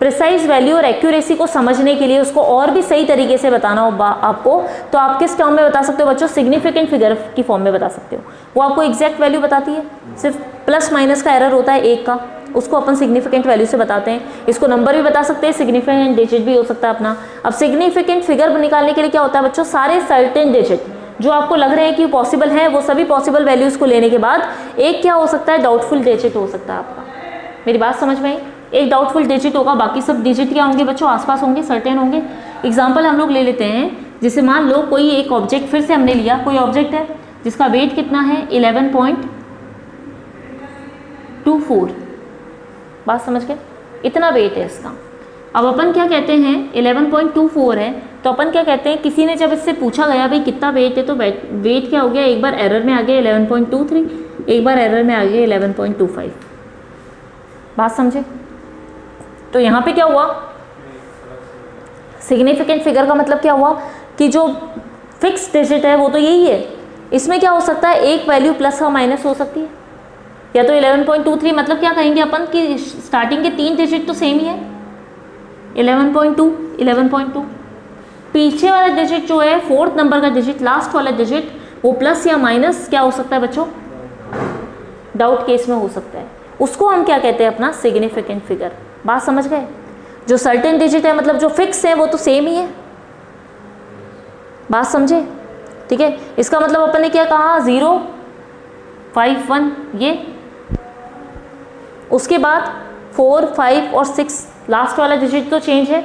S1: प्रिसाइज वैल्यू और एक्यूरेसी को समझने के लिए उसको और भी सही तरीके से बताना हो आपको, तो आप किस टर्म में बता सकते हो बच्चों, सिग्निफिकेंट फिगर की फॉर्म में बता सकते हो। वो आपको एग्जैक्ट वैल्यू बताती है, सिर्फ प्लस माइनस का एरर होता है एक का, उसको अपन सिग्निफिकेंट वैल्यू से बताते हैं। इसको नंबर भी बता सकते हैं, सिग्निफिकेंट डिजिट भी हो सकता है अपना। अब सिग्निफिकेंट फिगर निकालने के लिए क्या होता है बच्चों, सारे सर्टेन डिजिट जो आपको लग रहे हैं कि पॉसिबल है, वो सभी पॉसिबल वैल्यूज़ को लेने के बाद एक क्या हो सकता है, डाउटफुल डिजिट हो सकता है आपका। मेरी बात समझ में आई। एक डाउटफुल डिजिट होगा, बाकी सब डिजिट क्या होंगे बच्चों, आसपास होंगे, सर्टेन होंगे। एग्जाम्पल हम लोग ले लेते हैं, जैसे मान लो कोई एक ऑब्जेक्ट, फिर से हमने लिया कोई ऑब्जेक्ट है जिसका वेट कितना है 11.24, बात समझ गए, इतना वेट है इसका। अब अपन क्या कहते हैं, 11.24 है, तो अपन क्या कहते हैं, किसी ने जब इससे पूछा गया भाई कितना वेट है, तो वेट क्या हो गया, एक बार एरर में आ गया 11.23, एक बार एरर में आ गया 11.25, बात समझे। तो यहाँ पे क्या हुआ, सिग्निफिकेंट फिगर का मतलब क्या हुआ कि जो फिक्स डिजिट है वो तो यही है, इसमें क्या हो सकता है, एक वैल्यू प्लस और माइनस हो सकती है, या तो 11.23, मतलब क्या कहेंगे अपन कि स्टार्टिंग के 3 डिजिट तो सेम ही है, 11.2, 11.2, पीछे वाला डिजिट जो है 4th नंबर का डिजिट, लास्ट वाला डिजिट, वो प्लस या माइनस क्या हो सकता है बच्चों, डाउट केस में हो सकता है, उसको हम क्या कहते हैं, अपना सिग्निफिकेंट फिगर। बात समझ गए। जो सर्टेन डिजिट है मतलब जो फिक्स है वो तो सेम ही है, बात समझे, ठीक है। इसका मतलब अपन ने क्या कहा, 0, 5, 1 ये, उसके बाद 4, 5 और 6 लास्ट वाला डिजिट तो चेंज है,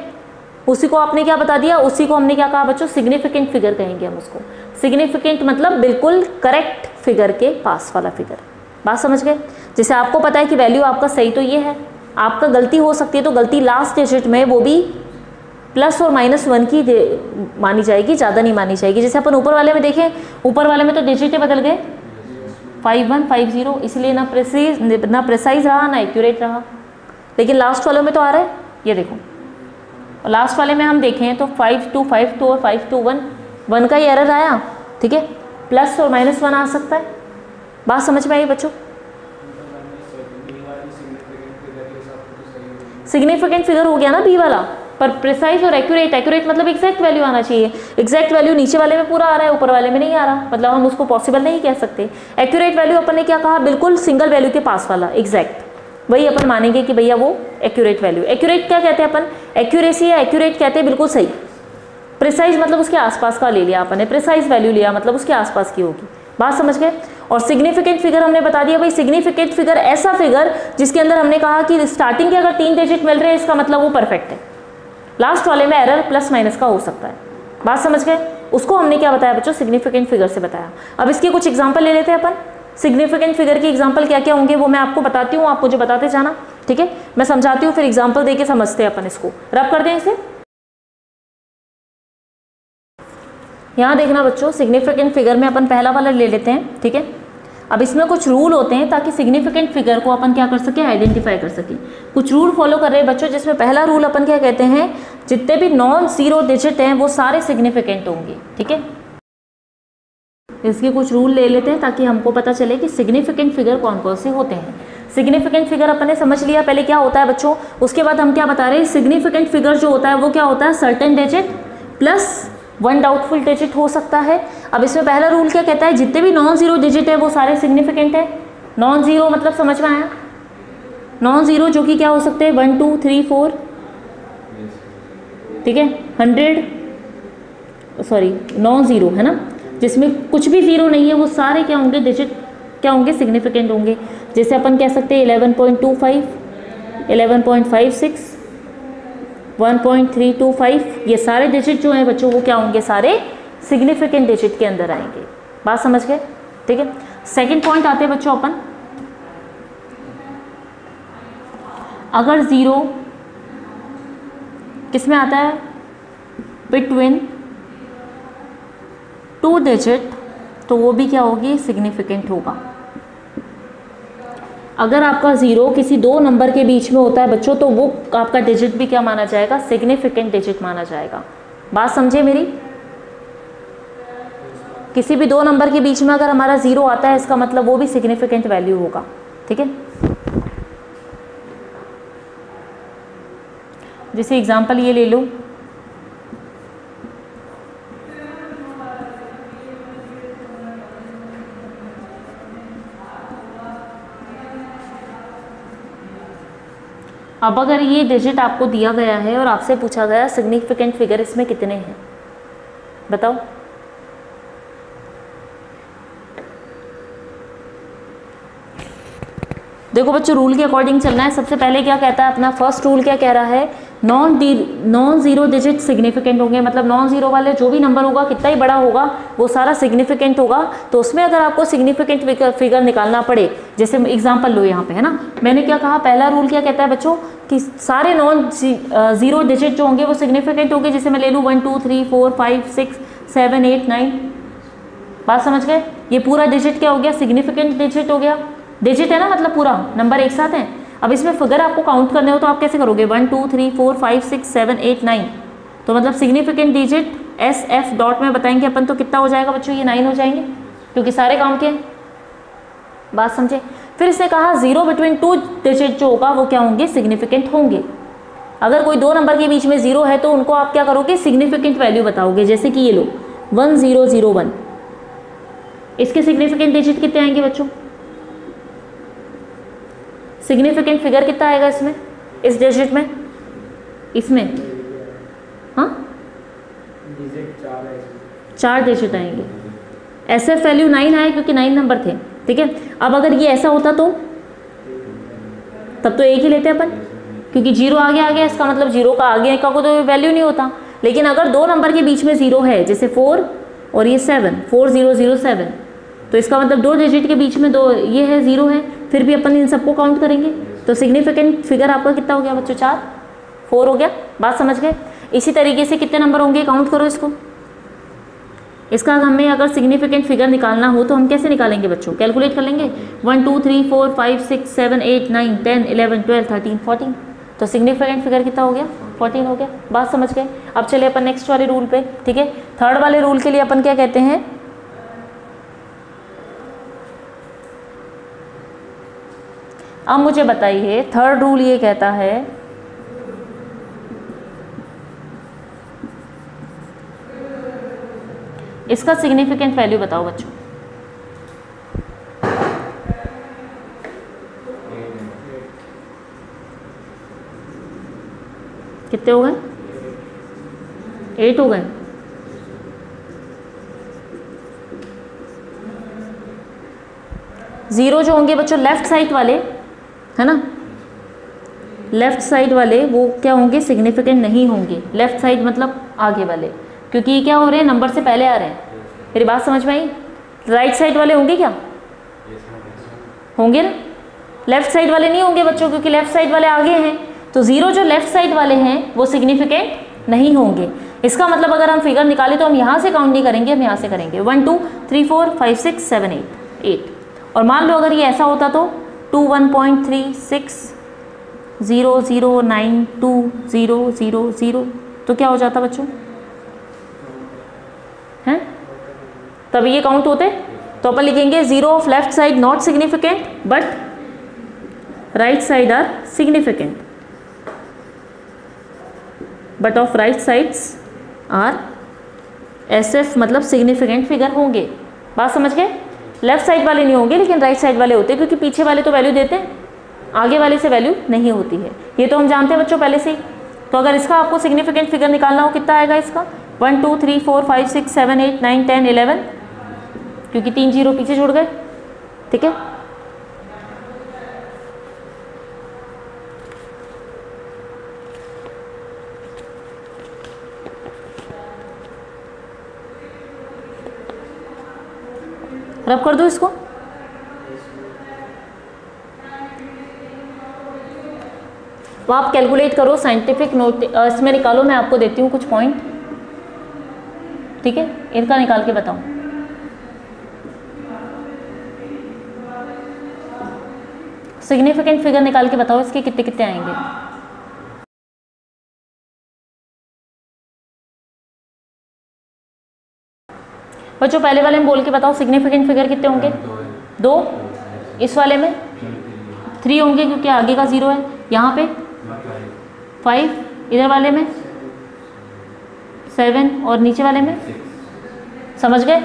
S1: उसी को आपने क्या बता दिया, उसी को हमने क्या कहा बच्चों, सिग्निफिकेंट फिगर कहेंगे हम उसको। सिग्निफिकेंट मतलब बिल्कुल करेक्ट फिगर के पास वाला फिगर, बात समझ गए। जैसे आपको पता है कि वैल्यू आपका सही तो ये है, आपका गलती हो सकती है, तो गलती लास्ट डिजिट में वो भी प्लस और माइनस 1 की मानी जाएगी, ज़्यादा नहीं मानी जाएगी। जैसे अपन ऊपर वाले में देखें, ऊपर वाले में तो डिजिट बदल गए, 5150, इसलिए ना प्रिसाइज रहा ना एक्यूरेट रहा, लेकिन लास्ट वालों में तो आ रहा है, ये देखो। और लास्ट वाले में हम देखें तो 5252 और 521, 1 का ही एरर आया, ठीक है, प्लस और माइनस 1 आ सकता है, बात समझ में आई बच्चों। सिग्निफिकेंट फिगर हो गया ना बी वाला, पर प्रिसाइज और एक्यूरेट, एक्यूरेट मतलब एग्जैक्ट वैल्यू आना चाहिए, एग्जैक्ट वैल्यू नीचे वाले में पूरा आ रहा है, ऊपर वाले में नहीं आ रहा, मतलब हम उसको पॉसिबल नहीं कह सकते। एक्यूरेट वैल्यू अपन ने क्या कहा, बिल्कुल सिंगल वैल्यू के पास वाला एग्जैक्ट, वही अपन मानेंगे कि भैया वो एक्यूरेट वैल्यू। एक्यूरेट क्या कहते हैं अपन, एक्यूरेसी या एक्यूरेट कहते हैं बिल्कुल सही। प्रिसाइज मतलब उसके आसपास का ले लिया अपन ने, प्रिसाइज वैल्यू लिया मतलब उसके आसपास की होगी, बात समझ गए। और सिग्निफिकेंट फिगर हमने बता दिया भाई, सिग्निफिकेंट फिगर ऐसा फिगर जिसके अंदर हमने कहा कि स्टार्टिंग के अगर 3 डिजिट मिल रहे हैं इसका मतलब वो परफेक्ट है, लास्ट वाले में एरर प्लस माइनस का हो सकता है, बात समझ गए। उसको हमने क्या बताया बच्चों, सिग्निफिकेंट फिगर से बताया। अब इसके कुछ एग्जांपल ले लेते हैं अपन। सिग्निफिकेंट फिगर के एग्जांपल क्या क्या होंगे वो मैं आपको बताती हूँ, आप मुझे बताते जाना, ठीक है। मैं समझाती हूँ फिर एग्जांपल देके समझते हैं अपन इसको। रब कर दें इसे। यहाँ देखना बच्चों, सिग्निफिकेंट फिगर में अपन पहला वाला ले लेते हैं, ठीक है। अब इसमें कुछ रूल होते हैं ताकि सिग्निफिकेंट फिगर को अपन क्या कर सके, आइडेंटिफाई कर सके। कुछ रूल फॉलो कर रहे हैं बच्चों, जिसमें पहला रूल अपन क्या कहते हैं, जितने भी नॉन जीरो डिजिट हैं वो सारे सिग्निफिकेंट होंगे, ठीक है। इसके कुछ रूल ले लेते हैं ताकि हमको पता चले कि सिग्निफिकेंट फिगर कौन कौन से होते हैं। सिग्निफिकेंट फिगर अपन ने समझ लिया पहले क्या होता है बच्चों, उसके बाद हम क्या बता रहे हैं, सिग्निफिकेंट फिगर जो होता है वो क्या होता है, certain digit plus 1 doubtful digit हो सकता है। अब इसमें पहला रूल क्या कहता है, जितने भी नॉन जीरो डिजिट है वो सारे सिग्निफिकेंट है। नॉन जीरो मतलब समझ में आया, नॉन जीरो जो कि क्या हो सकते हैं, 1 2 3 4, ठीक है, 100, सॉरी नॉन जीरो है ना, जिसमें कुछ भी जीरो नहीं है वो सारे क्या होंगे, डिजिट क्या होंगे, सिग्निफिकेंट होंगे। जैसे अपन कह सकते हैं 11.25, 11.56, 1.325, ये सारे डिजिट जो हैं बच्चों वो क्या होंगे, सारे सिग्निफिकेंट डिजिट के अंदर आएंगे, बात समझ गए, ठीक है। सेकंड पॉइंट आते हैं बच्चों अपन, अगर जीरो किस में आता है, बिटवीन 2 डिजिट, तो वो भी क्या होगी, सिग्निफिकेंट होगा। अगर आपका जीरो किसी 2 नंबर के बीच में होता है बच्चों, तो वो आपका डिजिट भी क्या माना जाएगा, सिग्निफिकेंट डिजिट माना जाएगा, बात समझे मेरी। किसी भी 2 नंबर के बीच में अगर हमारा जीरो आता है इसका मतलब वो भी सिग्निफिकेंट वैल्यू होगा, ठीक है। जैसे एग्जांपल ये ले लो, अब अगर ये डिजिट आपको दिया गया है और आपसे पूछा गया सिग्निफिकेंट फिगर इसमें कितने हैं, बताओ। देखो बच्चों, रूल के अकॉर्डिंग चलना है। सबसे पहले क्या कहता है अपना फर्स्ट रूल, क्या कह रहा है, नॉन जीरो डिजिट सिग्निफिकेंट होंगे, मतलब नॉन जीरो वाले जो भी नंबर होगा कितना ही बड़ा होगा वो सारा सिग्निफिकेंट होगा। तो उसमें अगर आपको सिग्निफिकेंट फिगर निकालना पड़े, जैसे एग्जांपल लो यहाँ पे, है ना, मैंने क्या कहा, पहला रूल क्या कहता है बच्चों कि सारे नॉन जीरो डिजिट जो होंगे वो सिग्निफिकेंट होंगे। जैसे मैं ले लूँ 1 2 3 4 5 6 7 8 9, बात समझ गए, ये पूरा डिजिट क्या हो गया, सिग्निफिकेंट डिजिट हो गया। डिजिट है ना, मतलब पूरा नंबर एक साथ है। अब इसमें फिगर आपको काउंट करने हो तो आप कैसे करोगे, 1 2 3 4 5 6 7 8 9, तो मतलब significant digit S F dot में बताएंगे अपन तो कितना हो जाएगा बच्चों, ये 9 हो जाएंगे क्योंकि सारे काम के हैं, बात समझे। फिर इसने कहा जीरो बिटवीन 2 डिजिट जो होगा वो क्या होंगे, सिग्निफिकेंट होंगे। अगर कोई 2 नंबर के बीच में जीरो है तो उनको आप क्या करोगे, सिग्निफिकेंट वैल्यू बताओगे। जैसे कि ये लो 1001, इसके सिग्निफिकेंट डिजिट कितने आएंगे बच्चों, सिग्निफिकेंट फिगर कितना आएगा इसमें, इस डिजिट में, इसमें, हाँ 4 डिजिट आएंगे। एसएफ वैल्यू 9 आए क्योंकि 9 नंबर थे, ठीक है। अब अगर ये ऐसा होता तो तब तो एक ही लेते अपन, क्योंकि जीरो आगे आ गया, इसका मतलब जीरो का आगे का को तो वैल्यू नहीं होता। लेकिन अगर 2 नंबर के बीच में जीरो है, जैसे 4 और ये 7, 4007, तो इसका मतलब 2 डिजिट के बीच में 2 ये है, जीरो है, फिर भी अपन इन सबको काउंट करेंगे तो सिग्निफिकेंट फिगर आपका कितना हो गया बच्चों, 4 हो गया, बात समझ गए। इसी तरीके से कितने नंबर होंगे, काउंट करो इसको। इसका हमें अगर सिग्निफिकेंट फिगर निकालना हो तो हम कैसे निकालेंगे बच्चों, कैलकुलेट कर लेंगे, 1 2 3 4 5 6 7 8 9 10 11 12 13 14, तो सिग्निफिकेंट फिगर कितना हो गया, 14 हो गया, बात समझ गए। अब चले अपन नेक्स्ट वाले रूल पे, ठीक है। थर्ड वाले रूल के लिए अपन क्या कहते हैं, अब मुझे बताइए, थर्ड रूल ये कहता है इसका सिग्निफिकेंट वैल्यू बताओ बच्चों। कितने हो गए? 8 हो गए। जीरो जो होंगे बच्चों लेफ्ट साइड वाले, है ना, लेफ्ट साइड वाले वो क्या होंगे? सिग्निफिकेंट नहीं होंगे। लेफ्ट साइड मतलब आगे वाले, क्योंकि ये क्या हो रहे हैं? नंबर से पहले आ रहे हैं। मेरी बात समझ में आई? राइट साइड वाले होंगे क्या? होंगे ना। लेफ्ट साइड वाले नहीं होंगे बच्चों, क्योंकि लेफ्ट साइड वाले आगे हैं। तो जीरो जो लेफ्ट साइड वाले हैं वो सिग्निफिकेंट नहीं होंगे। इसका मतलब अगर हम फिगर निकालें तो हम यहाँ से काउंट नहीं करेंगे, हम यहाँ से करेंगे 1 2 3 4 5 6 7 8। और मान लो अगर ये ऐसा होता तो 2 1.36 0 0 9 2 0 0 0, तो क्या हो जाता बच्चों? हैं? तब ये काउंट होते। तो अपन लिखेंगे zero of left side not significant but right side are significant, but of right sides are SF मतलब सिग्निफिकेंट फिगर होंगे। बात समझ गए? लेफ्ट साइड वाले नहीं होंगे लेकिन राइट साइड वाले होते हैं, क्योंकि पीछे वाले तो वैल्यू देते हैं, आगे वाले से वैल्यू नहीं होती है। ये तो हम जानते हैं बच्चों पहले से ही। तो अगर इसका आपको सिग्निफिकेंट फिगर निकालना हो कितना आएगा इसका? 1 2 3 4 5 6 7 8 9 10 11, क्योंकि 3 जीरो पीछे जुड़ गए। ठीक है, रब कर दो इसको। तो आप कैलकुलेट करो, साइंटिफिक नोट इसमें निकालो, मैं आपको देती हूँ कुछ पॉइंट। ठीक है, इनका निकाल के बताओ। सिग्निफिकेंट फिगर निकाल के बताओ इसके कितने कितने आएंगे। बच्चों पहले वाले में बोल के बताओ सिग्निफिकेंट फिगर कितने होंगे? 2। इस वाले में 3 होंगे क्योंकि आगे का 0 है। यहाँ पे 5, इधर वाले में 7 और नीचे वाले में। समझ गए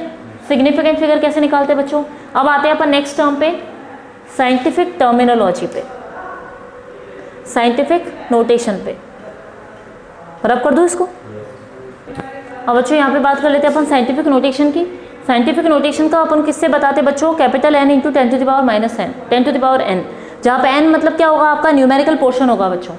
S1: सिग्निफिकेंट फिगर कैसे निकालते हैं बच्चों? अब आते हैं अपन नेक्स्ट टर्म पे, साइंटिफिक टर्मिनोलॉजी पे, साइंटिफिक नोटेशन पे। रब कर दो इसको। अब बच्चों यहाँ पे बात कर लेते हैं अपन साइंटिफिक नोटेशन की। साइंटिफिक नोटेशन का अपन किससे बताते बच्चों? Capital N into 10 to the power -n, 10 to the power n, जहाँ पे n मतलब क्या होगा? आपका न्यूमेरिकल पोर्शन होगा बच्चों।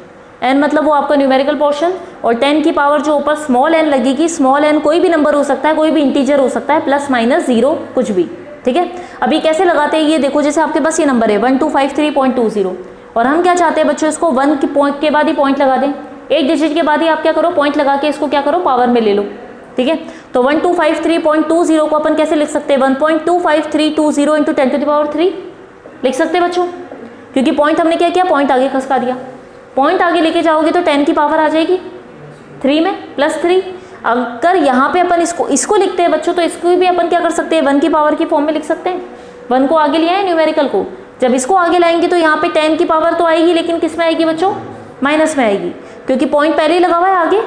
S1: n मतलब वो आपका न्यूमेरिकल पोर्शन, और 10 की पावर जो ऊपर स्मॉल n लगेगी, स्मॉल n कोई भी नंबर हो सकता है, कोई भी इंटीजर हो सकता है, प्लस माइनस 0 कुछ भी। ठीक है, अभी कैसे लगाते हैं ये देखो। जैसे आपके पास ये नंबर है 1253.20, और हम क्या चाहते हैं बच्चों? इसको 1 के पॉइंट के बाद ही पॉइंट लगा दें। एक डिजिट के बाद ही आप क्या करो? पॉइंट लगा के इसको क्या करो? पावर में ले लो। ठीक है, तो 1253.20 को अपन कैसे लिख सकते हैं? 1.25320 इंटू 10 to the power 3 लिख सकते हैं बच्चों, क्योंकि पॉइंट हमने क्या किया? पॉइंट आगे खसका दिया। पॉइंट आगे लेके जाओगे तो 10 की पावर आ जाएगी 3 में, +3। अगर यहाँ पे अपन इसको लिखते हैं बच्चों, तो इसको भी अपन क्या कर सकते हैं? 1 की पावर की फॉर्म में लिख सकते हैं। 1 को आगे लिया है न्यूमेरिकल को, जब इसको आगे लाएंगे तो यहाँ पे 10 की पावर तो आएगी, लेकिन किस में आएगी बच्चों? माइनस में आएगी, क्योंकि पॉइंट पहले ही लगा हुआ है आगे,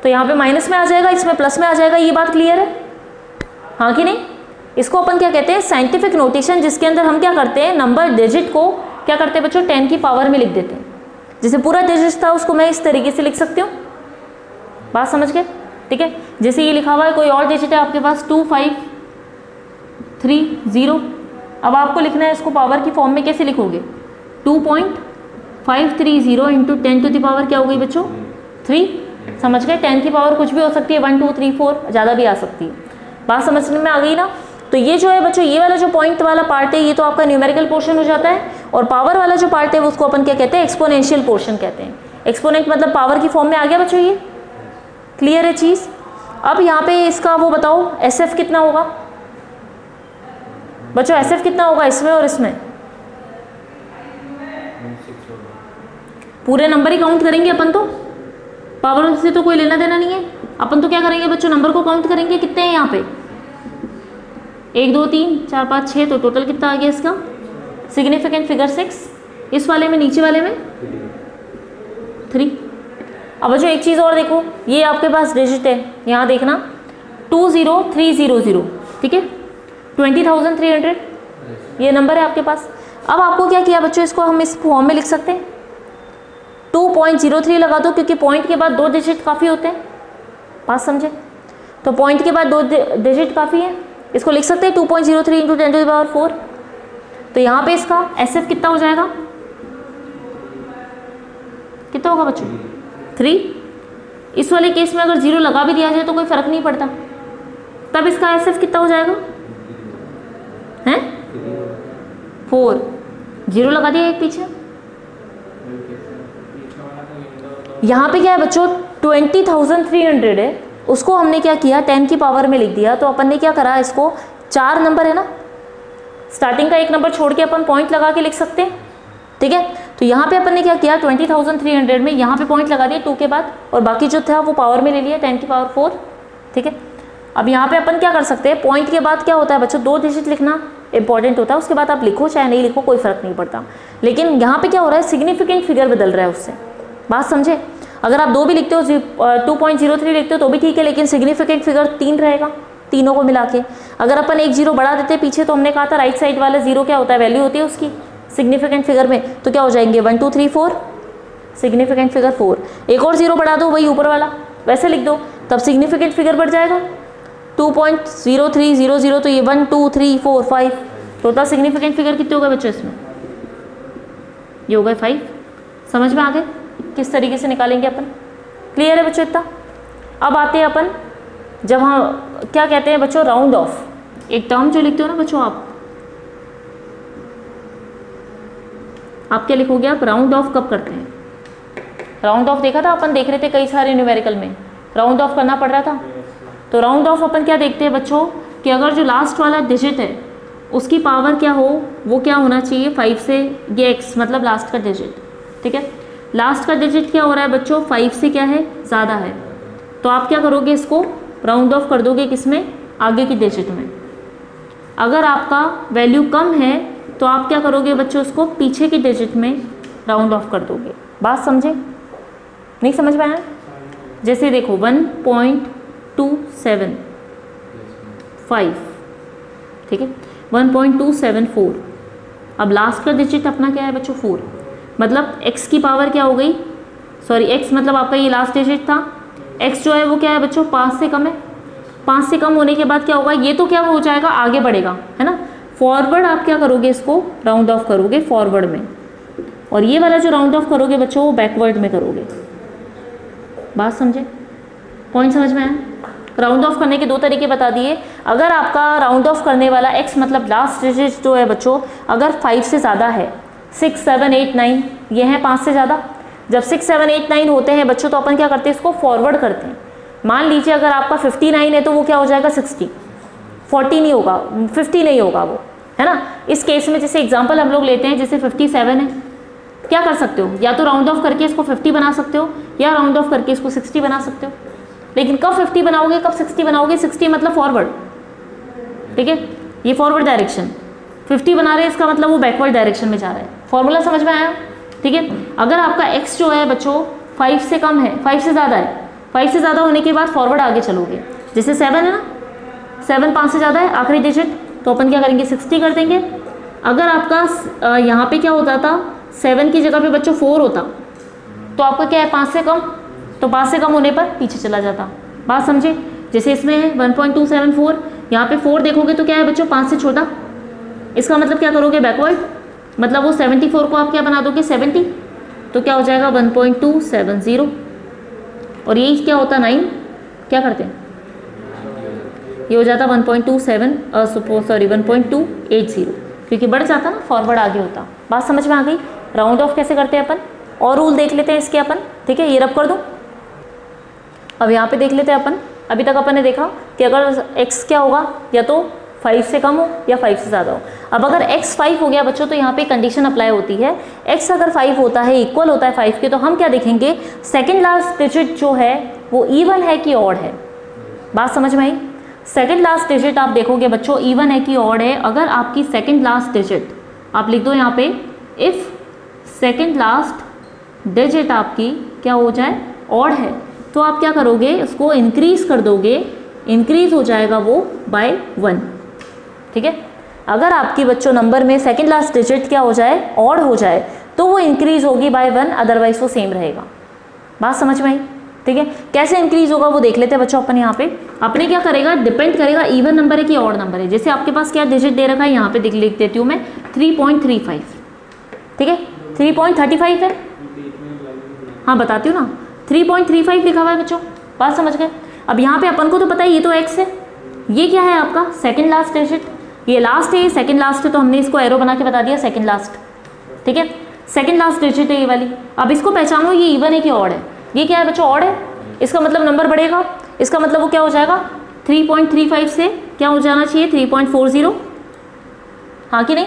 S1: तो यहाँ पे माइनस में आ जाएगा, इसमें प्लस में आ जाएगा। ये बात क्लियर है, हाँ कि नहीं? इसको अपन क्या कहते हैं? साइंटिफिक नोटेशन, जिसके अंदर हम क्या करते हैं? नंबर डिजिट को क्या करते हैं बच्चों? 10 की पावर में लिख देते हैं। जैसे पूरा डिजिट था उसको मैं इस तरीके से लिख सकती हूँ। बात समझ गए? ठीक है, जैसे ये लिखा हुआ है, कोई और डिजिट है आपके पास 2530, अब आपको लिखना है इसको पावर की फॉर्म में। कैसे लिखोगे? 2.530 इंटू 10 to the power क्या हो गई बच्चों? 3। समझ गए? 10 की पावर कुछ भी हो सकती है, 1 2 3 4, ज़्यादा भी आ सकती है। बात समझने में आ गई ना? तो ये जो है बच्चों, ये वाला जो पॉइंट वाला पार्ट है, ये तो आपका न्यूमेरिकल पोर्शन हो जाता है, और पावर वाला जो पार्ट है वो उसको अपन क्या कहते हैं? एक्सपोनेंशियल पोर्शन कहते हैं। एक्सपोनेंट मतलब पावर की फॉर्म में आ गया बच्चों। ये क्लियर है चीज़? अब यहाँ पे इसका वो बताओ SF कितना होगा बच्चों? SF कितना होगा इसमें और इसमें? पूरे नंबर ही काउंट करेंगे अपन तो, पावर से तो कोई लेना देना नहीं है। अपन तो क्या करेंगे बच्चों? नंबर को काउंट करेंगे। कितने हैं यहाँ पे? 1 2 3 4 5 6, तो टोटल कितना आ गया इसका? Significant figure 6। इस वाले में, नीचे वाले में 3। अब बच्चों एक चीज़ और देखो, ये आपके पास डिजिट है, यहाँ देखना 20300, ठीक है, 20,300 ये नंबर है आपके पास। अब आपको क्या किया बच्चों, इसको हम इस फॉर्म में लिख सकते हैं, 2.03 लगा दो, क्योंकि पॉइंट के बाद 2 डिजिट काफ़ी होते हैं, बात समझे, तो पॉइंट के बाद 2 डिजिट काफ़ी है, इसको लिख सकते हैं 2.03 × 10⁴। तो यहाँ पे इसका SF कितना हो जाएगा, कितना होगा बच्चों, 3। इस वाले केस में अगर 0 लगा भी दिया जाए तो कोई फर्क नहीं पड़ता, तब इसका SF कितना हो जाएगा, हैं 4, 0 लगा दिया एक पीछे। यहाँ पे क्या है बच्चों, 20,300 है, उसको हमने क्या किया 10 की पावर में लिख दिया। तो अपन ने क्या करा, इसको 4 नंबर है ना, स्टार्टिंग का 1 नंबर छोड़ के अपन पॉइंट लगा के लिख सकते हैं, ठीक है। तो यहाँ पे अपन ने क्या किया, 20,300 में यहाँ पे पॉइंट लगा दिया 2 के बाद, और बाकी जो था वो पावर में ले लिया 10 की पावर 4, ठीक है। अब यहाँ पे अपन क्या कर सकते हैं, पॉइंट के बाद क्या होता है बच्चों, 2 डिजिट लिखना इंपॉर्टेंट होता है, उसके बाद आप लिखो चाहे नहीं लिखो कोई फर्क नहीं पड़ता। लेकिन यहाँ पे क्या हो रहा है, सिग्निफिकेंट फिगर बदल रहा है उससे, बात समझे। अगर आप 2 भी लिखते हो, 2.03 लिखते हो तो भी ठीक है, लेकिन सिग्निफिकेंट फिगर 3 रहेगा, तीनों को मिला के। अगर अपन 1 0 बढ़ा देते पीछे, तो हमने कहा था राइट साइड वाला 0 क्या होता है, वैल्यू होती है उसकी सिग्निफिकेंट फिगर में, तो क्या हो जाएंगे 1 2 3 4, सिग्निफिकेंट फिगर 4। एक और 0 बढ़ा दो, वही ऊपर वाला वैसे लिख दो, तब सिग्निफिकेंट फिगर बढ़ जाएगा 2.0300, तो ये 1 2 3 4 5, टोटल सिग्निफिकेंट फिगर कितने हो गए बच्चों इसमें, ये हो गए 5। समझ में आ गए किस तरीके से निकालेंगे अपन, क्लियर है बच्चों इतना। अब आते हैं अपन, जब हम क्या कहते हैं बच्चों, राउंड ऑफ, एक टर्म जो लिखते हो ना बच्चों आप क्या लिखोगे, आप राउंड ऑफ कब करते हैं। राउंड ऑफ देखा था अपन, देख रहे थे कई सारे न्यूमेरिकल में राउंड ऑफ करना पड़ रहा था। तो राउंड ऑफ अपन क्या देखते हैं बच्चों, कि अगर जो लास्ट वाला डिजिट है उसकी पावर क्या हो, वो क्या होना चाहिए 5 से, ये x मतलब लास्ट का डिजिट, ठीक है। लास्ट का डिजिट क्या हो रहा है बच्चों, 5 से क्या है, ज़्यादा है, तो आप क्या करोगे, इसको राउंड ऑफ कर दोगे किसमें, आगे की डिजिट में। अगर आपका वैल्यू कम है तो आप क्या करोगे बच्चों, उसको पीछे की डिजिट में राउंड ऑफ कर दोगे, बात समझे, नहीं समझ में आया। जैसे देखो 1.275, ठीक है, 1.274, अब लास्ट का डिजिट अपना क्या है बच्चों 4, मतलब x की पावर क्या हो गई, सॉरी x मतलब आपका ये लास्ट डिजिट था, x जो है वो क्या है बच्चों 5 से कम है, 5 से कम होने के बाद क्या होगा, ये तो क्या हो जाएगा, आगे बढ़ेगा, है ना। फॉरवर्ड आप क्या करोगे, इसको राउंड ऑफ करोगे फॉरवर्ड में, और ये वाला जो राउंड ऑफ करोगे बच्चों वो बैकवर्ड में करोगे, बात समझे, पॉइंट समझ में आया। राउंड ऑफ करने के 2 तरीके बता दिए। अगर आपका राउंड ऑफ करने वाला x मतलब लास्ट डिजिट जो है बच्चों, अगर 5 से ज़्यादा है, 6 7 8 9 ये हैं 5 से ज़्यादा, जब 6 7 8 9 होते हैं बच्चों तो अपन क्या करते हैं, इसको फॉरवर्ड करते हैं। मान लीजिए अगर आपका 59 है तो वो क्या हो जाएगा 60, 40 नहीं होगा, 50 नहीं होगा वो, है ना। इस केस में जैसे एग्जांपल हम लोग लेते हैं, जैसे 57 है, क्या कर सकते हो, या तो राउंड ऑफ करके इसको 50 बना सकते हो, या राउंड ऑफ करके इसको 60 बना सकते हो। लेकिन कब 50 बनाओगे, कब 60 बनाओगे, 60 मतलब फॉरवर्ड, ठीक है, ये फॉरवर्ड डायरेक्शन, 50 बना रहे हैं इसका मतलब वो बैकवर्ड डायरेक्शन में जा रहा है। फॉर्मूला समझ में आया, ठीक है। अगर आपका x जो है बच्चों 5 से कम है, 5 से ज़्यादा है, 5 से ज़्यादा होने के बाद फॉरवर्ड आगे चलोगे, जैसे 7 है ना, 7 5 से ज़्यादा है आखिरी डिजिट, तो अपन क्या करेंगे 60 कर देंगे। अगर आपका यहाँ पे क्या होता था, 7 की जगह पे बच्चों 4 होता, तो आपका क्या है 5 से कम, तो 5 से कम होने पर पीछे चला जाता, बात समझे। जैसे इसमें है 1.274, यहाँ पे 4 देखोगे तो क्या है बच्चों 5 से छोटा, इसका मतलब क्या करोगे बैकवर्ड, मतलब वो 74 को आप क्या बना दोगे 70, तो क्या हो जाएगा 1.270, और यही क्या होता 9, क्या करते हैं, ये हो जाता 1.280, क्योंकि बढ़ जाता ना, फॉरवर्ड आगे होता। बात समझ में आ गई। राउंड ऑफ कैसे करते हैं अपन, और रूल देख लेते हैं इसके अपन, ठीक है, ये रब कर दो। अब यहाँ पे देख लेते हैं अपन, अभी तक अपन ने देखा कि अगर x क्या होगा, या तो 5 से कम हो या 5 से ज़्यादा हो। अब अगर x 5 हो गया बच्चों, तो यहाँ पे कंडीशन अप्लाई होती है, x अगर 5 होता है, इक्वल होता है 5 के, तो हम क्या देखेंगे, सेकेंड लास्ट डिजिट जो है वो इवन है कि ऑड है। बात समझ में आई। सेकेंड लास्ट डिजिट आप देखोगे बच्चों इवन है कि ऑड है। अगर आपकी सेकेंड लास्ट डिजिट आप लिख दो यहाँ पे, इफ़ सेकेंड लास्ट डिजिट आपकी क्या हो जाए ऑड है, तो आप क्या करोगे, उसको इंक्रीज कर दोगे इंक्रीज हो जाएगा वो बाय 1। ठीक है, अगर आपकी बच्चों नंबर में सेकंड लास्ट डिजिट क्या हो जाए, ऑड हो जाए, तो वो इंक्रीज होगी बाय 1, अदरवाइज वो सेम रहेगा। बात समझ में आई? ठीक है, कैसे इंक्रीज होगा वो देख लेते हैं बच्चों अपन। यहाँ पे अपने क्या करेगा, डिपेंड करेगा इवन नंबर है कि ऑड नंबर है। जैसे आपके पास क्या डिजिट दे रखा है, यहाँ पे लिख देती हूँ मैं 3.35। ठीक है, 3.35 है, हाँ बताती हूँ ना, 3.35 लिखा हुआ है बच्चों। बात समझ गए? अब यहाँ पे अपन को तो पता है ये तो x है, ये क्या है आपका सेकंड लास्ट डिजिट, ये लास्ट है, ये सेकंड लास्ट है, तो हमने इसको एरो बना के बता दिया सेकंड लास्ट। ठीक है, सेकंड लास्ट डिजिट है ये वाली। अब इसको पहचानो ये इवन है कि ऑड है। ये क्या है बच्चों, ऑड है, इसका मतलब नंबर बढ़ेगा, इसका मतलब वो क्या हो जाएगा 3.35 से क्या हो जाना चाहिए 3.40, हाँ कि नहीं?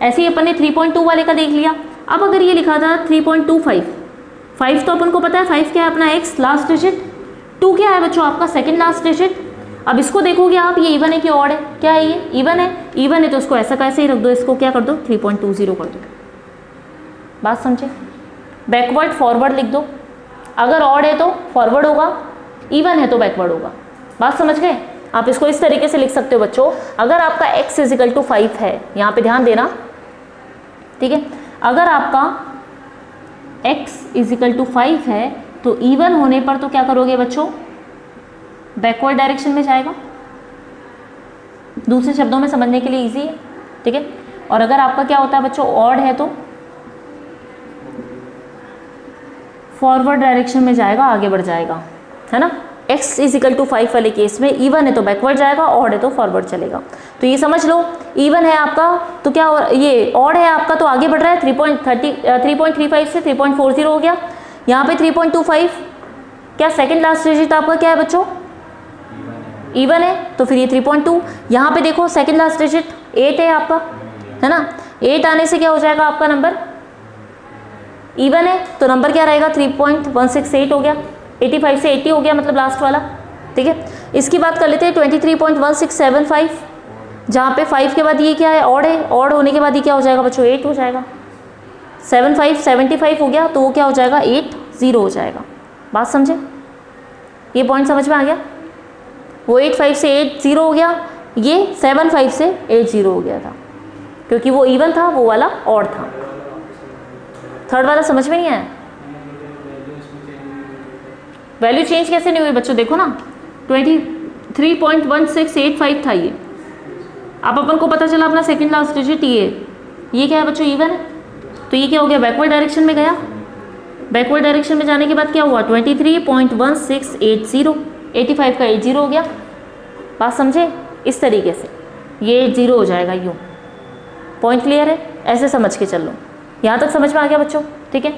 S1: ऐसे ही अपन ने 3.2 वाले का देख लिया। अब अगर ये लिखा था 3.25, 5 तो अपन को पता है 5 क्या है अपना x लास्ट डिजिट, 2 क्या है बच्चों आपका सेकंड लास्ट डिजिट। अब इसको देखोगे आप, ये इवन है कि ऑड है, क्या है ये इवन है, इवन है तो उसको ऐसा कैसे ही रख दो, इसको क्या कर दो 3.20 कर दो। बात समझे? बैकवर्ड फॉरवर्ड लिख दो, अगर ऑड है तो फॉरवर्ड होगा, इवन है तो बैकवर्ड होगा। बात समझ गए? आप इसको इस तरीके से लिख सकते हो बच्चों। अगर आपका x = 5 है, यहाँ पे ध्यान देना, ठीक है, अगर आपका x = 5 है तो इवन होने पर तो क्या करोगे बच्चों, बैकवर्ड डायरेक्शन में जाएगा। दूसरे शब्दों में समझने के लिए इजी है। ठीक है, और अगर आपका क्या होता है बच्चों ऑड है तो फॉरवर्ड डायरेक्शन में जाएगा, आगे बढ़ जाएगा, है ना। x = 5 वाले केस में इवन है तो बैकवर्ड जाएगा, ऑड है तो फॉरवर्ड चलेगा। तो ये समझ लो, इवन है आपका तो क्या हो, ये ऑड है आपका तो आगे बढ़ रहा है 3.35 से 3.40 हो गया। यहाँ पे 3.25 क्या सेकंड लास्ट डिजिट आपका क्या है बच्चों, इवन है, तो फिर ये 3.2। यहाँ पे देखो सेकंड लास्ट डिजिट 8 है आपका, है ना, 8 आने से क्या हो जाएगा आपका नंबर, इवन है तो नंबर क्या रहेगा 3.168 हो गया, 85 से 80 हो गया मतलब लास्ट वाला। ठीक है, इसकी बात कर लेते हैं 23.1675, जहाँ पे 5 के बाद ये क्या है ऑड है, ऑड होने के बाद ये क्या हो जाएगा बच्चों 8 हो जाएगा, 75 हो गया तो वो क्या हो जाएगा 80 हो जाएगा। बात समझे? ये पॉइंट समझ में आ गया? वो 85 से 80 हो गया, ये 75 से 80 हो गया था, क्योंकि वो इवन था, वो वाला ऑड था। थर्ड वाला समझ में नहीं आया? वैल्यू चेंज कैसे नहीं हुई बच्चों, देखो ना 23.1685 था ये। अब अपन को पता चला अपना सेकंड लास्ट डिजिट ये क्या है बच्चों इवन है, तो ये क्या हो गया बैकवर्ड डायरेक्शन में गया। बैकवर्ड डायरेक्शन में जाने के बाद क्या हुआ 23.1680, 85 का 80 हो गया। बात समझे? इस तरीके से ये 0 हो जाएगा यूँ। पॉइंट क्लियर है? ऐसे समझ के चल लो। यहाँ तक समझ में आ गया बच्चों? ठीक है,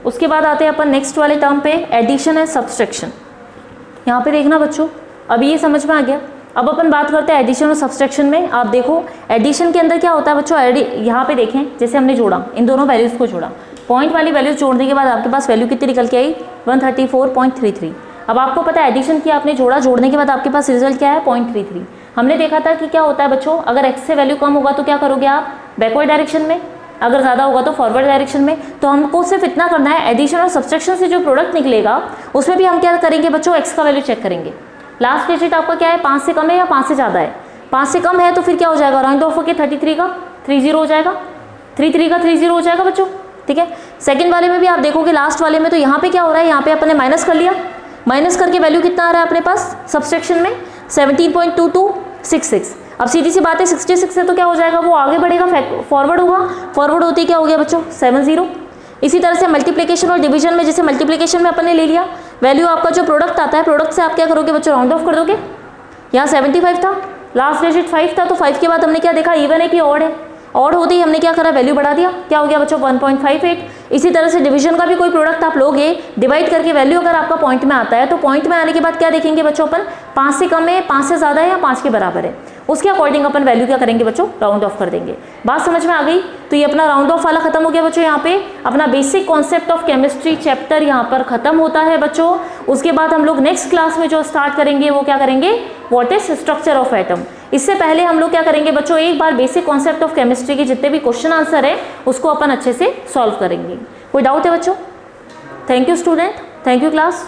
S1: उसके बाद आते हैं अपन नेक्स्ट वाले टर्म पे, एडिशन एंड सब्सट्रैक्शन। यहाँ पे देखना बच्चों, अभी ये समझ में आ गया। अब अपन बात करते हैं एडिशन और सब्सट्रैक्शन में। आप देखो एडिशन के अंदर क्या होता है बच्चों, यहाँ पे देखें जैसे हमने जोड़ा, इन दोनों वैल्यूज़ को जोड़ा, पॉइंट वाली वैल्यूज जोड़ने के बाद आपके पास वैल्यू कितनी निकल के आई 134.33। अब आपको पता है एडिशन किया आपने, जोड़ा, जोड़ने के बाद आपके पास रिजल्ट क्या है 0.33। हमने देखा था कि क्या होता है बच्चों, अगर x से वैल्यू कम होगा तो क्या करोगे आप बैकवर्ड डायरेक्शन में, अगर ज़्यादा होगा तो फॉरवर्ड डायरेक्शन में। तो हमको सिर्फ इतना करना है, एडिशन और सब्सट्रैक्शन से जो प्रोडक्ट निकलेगा उसमें भी हम क्या करेंगे बच्चों, x का वैल्यू चेक करेंगे। लास्ट डिजिट आपका क्या है 5 से कम है या 5 से ज़्यादा है, 5 से कम है तो फिर क्या हो जाएगा राउंड ऑफ होकर 33 का 30 हो जाएगा, 33 का 30 हो जाएगा बच्चों। ठीक है, सेकंड वाले में भी आप देखोगे लास्ट वाले में तो यहाँ पे क्या हो रहा है, यहाँ पे अपने माइनस कर लिया, माइनस करके वैल्यू कितना आ रहा है अपने पास सब्सट्रैक्शन में 17.2266। अब सीधी सी बात है 66 है तो क्या हो जाएगा वो आगे बढ़ेगा, फॉरवर्ड होगा, फॉरवर्ड होते ही क्या हो गया बच्चों 70। इसी तरह से मल्टीप्लिकेशन और डिवीजन में, जैसे मल्टीप्लिकेशन में अपन ने ले लिया वैल्यू, आपका जो प्रोडक्ट आता है प्रोडक्ट से आप क्या करोगे बच्चों राउंड ऑफ कर दोगे। यहाँ 75 था, लास्ट डिजिट 5 था, तो 5 के बाद हमने क्या देखा इवन है कि ऑड है, ऑड होते ही हमने क्या करा वैल्यू बढ़ा दिया, क्या हो गया बच्चों 1.58। इसी तरह से डिवीजन का भी कोई प्रोडक्ट आप लोगे, डिवाइड करके वैल्यू अगर आपका पॉइंट में आता है तो पॉइंट में आने के बाद क्या देखेंगे बच्चों अपन 5 से कम है, 5 से ज़्यादा है या 5 के बराबर है, उसके अकॉर्डिंग अपन वैल्यू क्या करेंगे बच्चों राउंड ऑफ कर देंगे। बात समझ में आ गई? तो ये अपना राउंड ऑफ वाला खत्म हो गया बच्चों। यहाँ पे अपना basic concept of chemistry chapter यहाँ पर खत्म होता है बच्चों। उसके बाद हम लोग नेक्स्ट क्लास में जो स्टार्ट करेंगे वो क्या करेंगे, what is structure of atom. इससे पहले हम लोग क्या करेंगे बच्चों, एक बार बेसिक कॉन्सेप्ट ऑफ केमिस्ट्री के जितने भी क्वेश्चन आंसर है उसको अपन अच्छे से सॉल्व करेंगे। कोई डाउट है बच्चों? Thank you student, thank you class.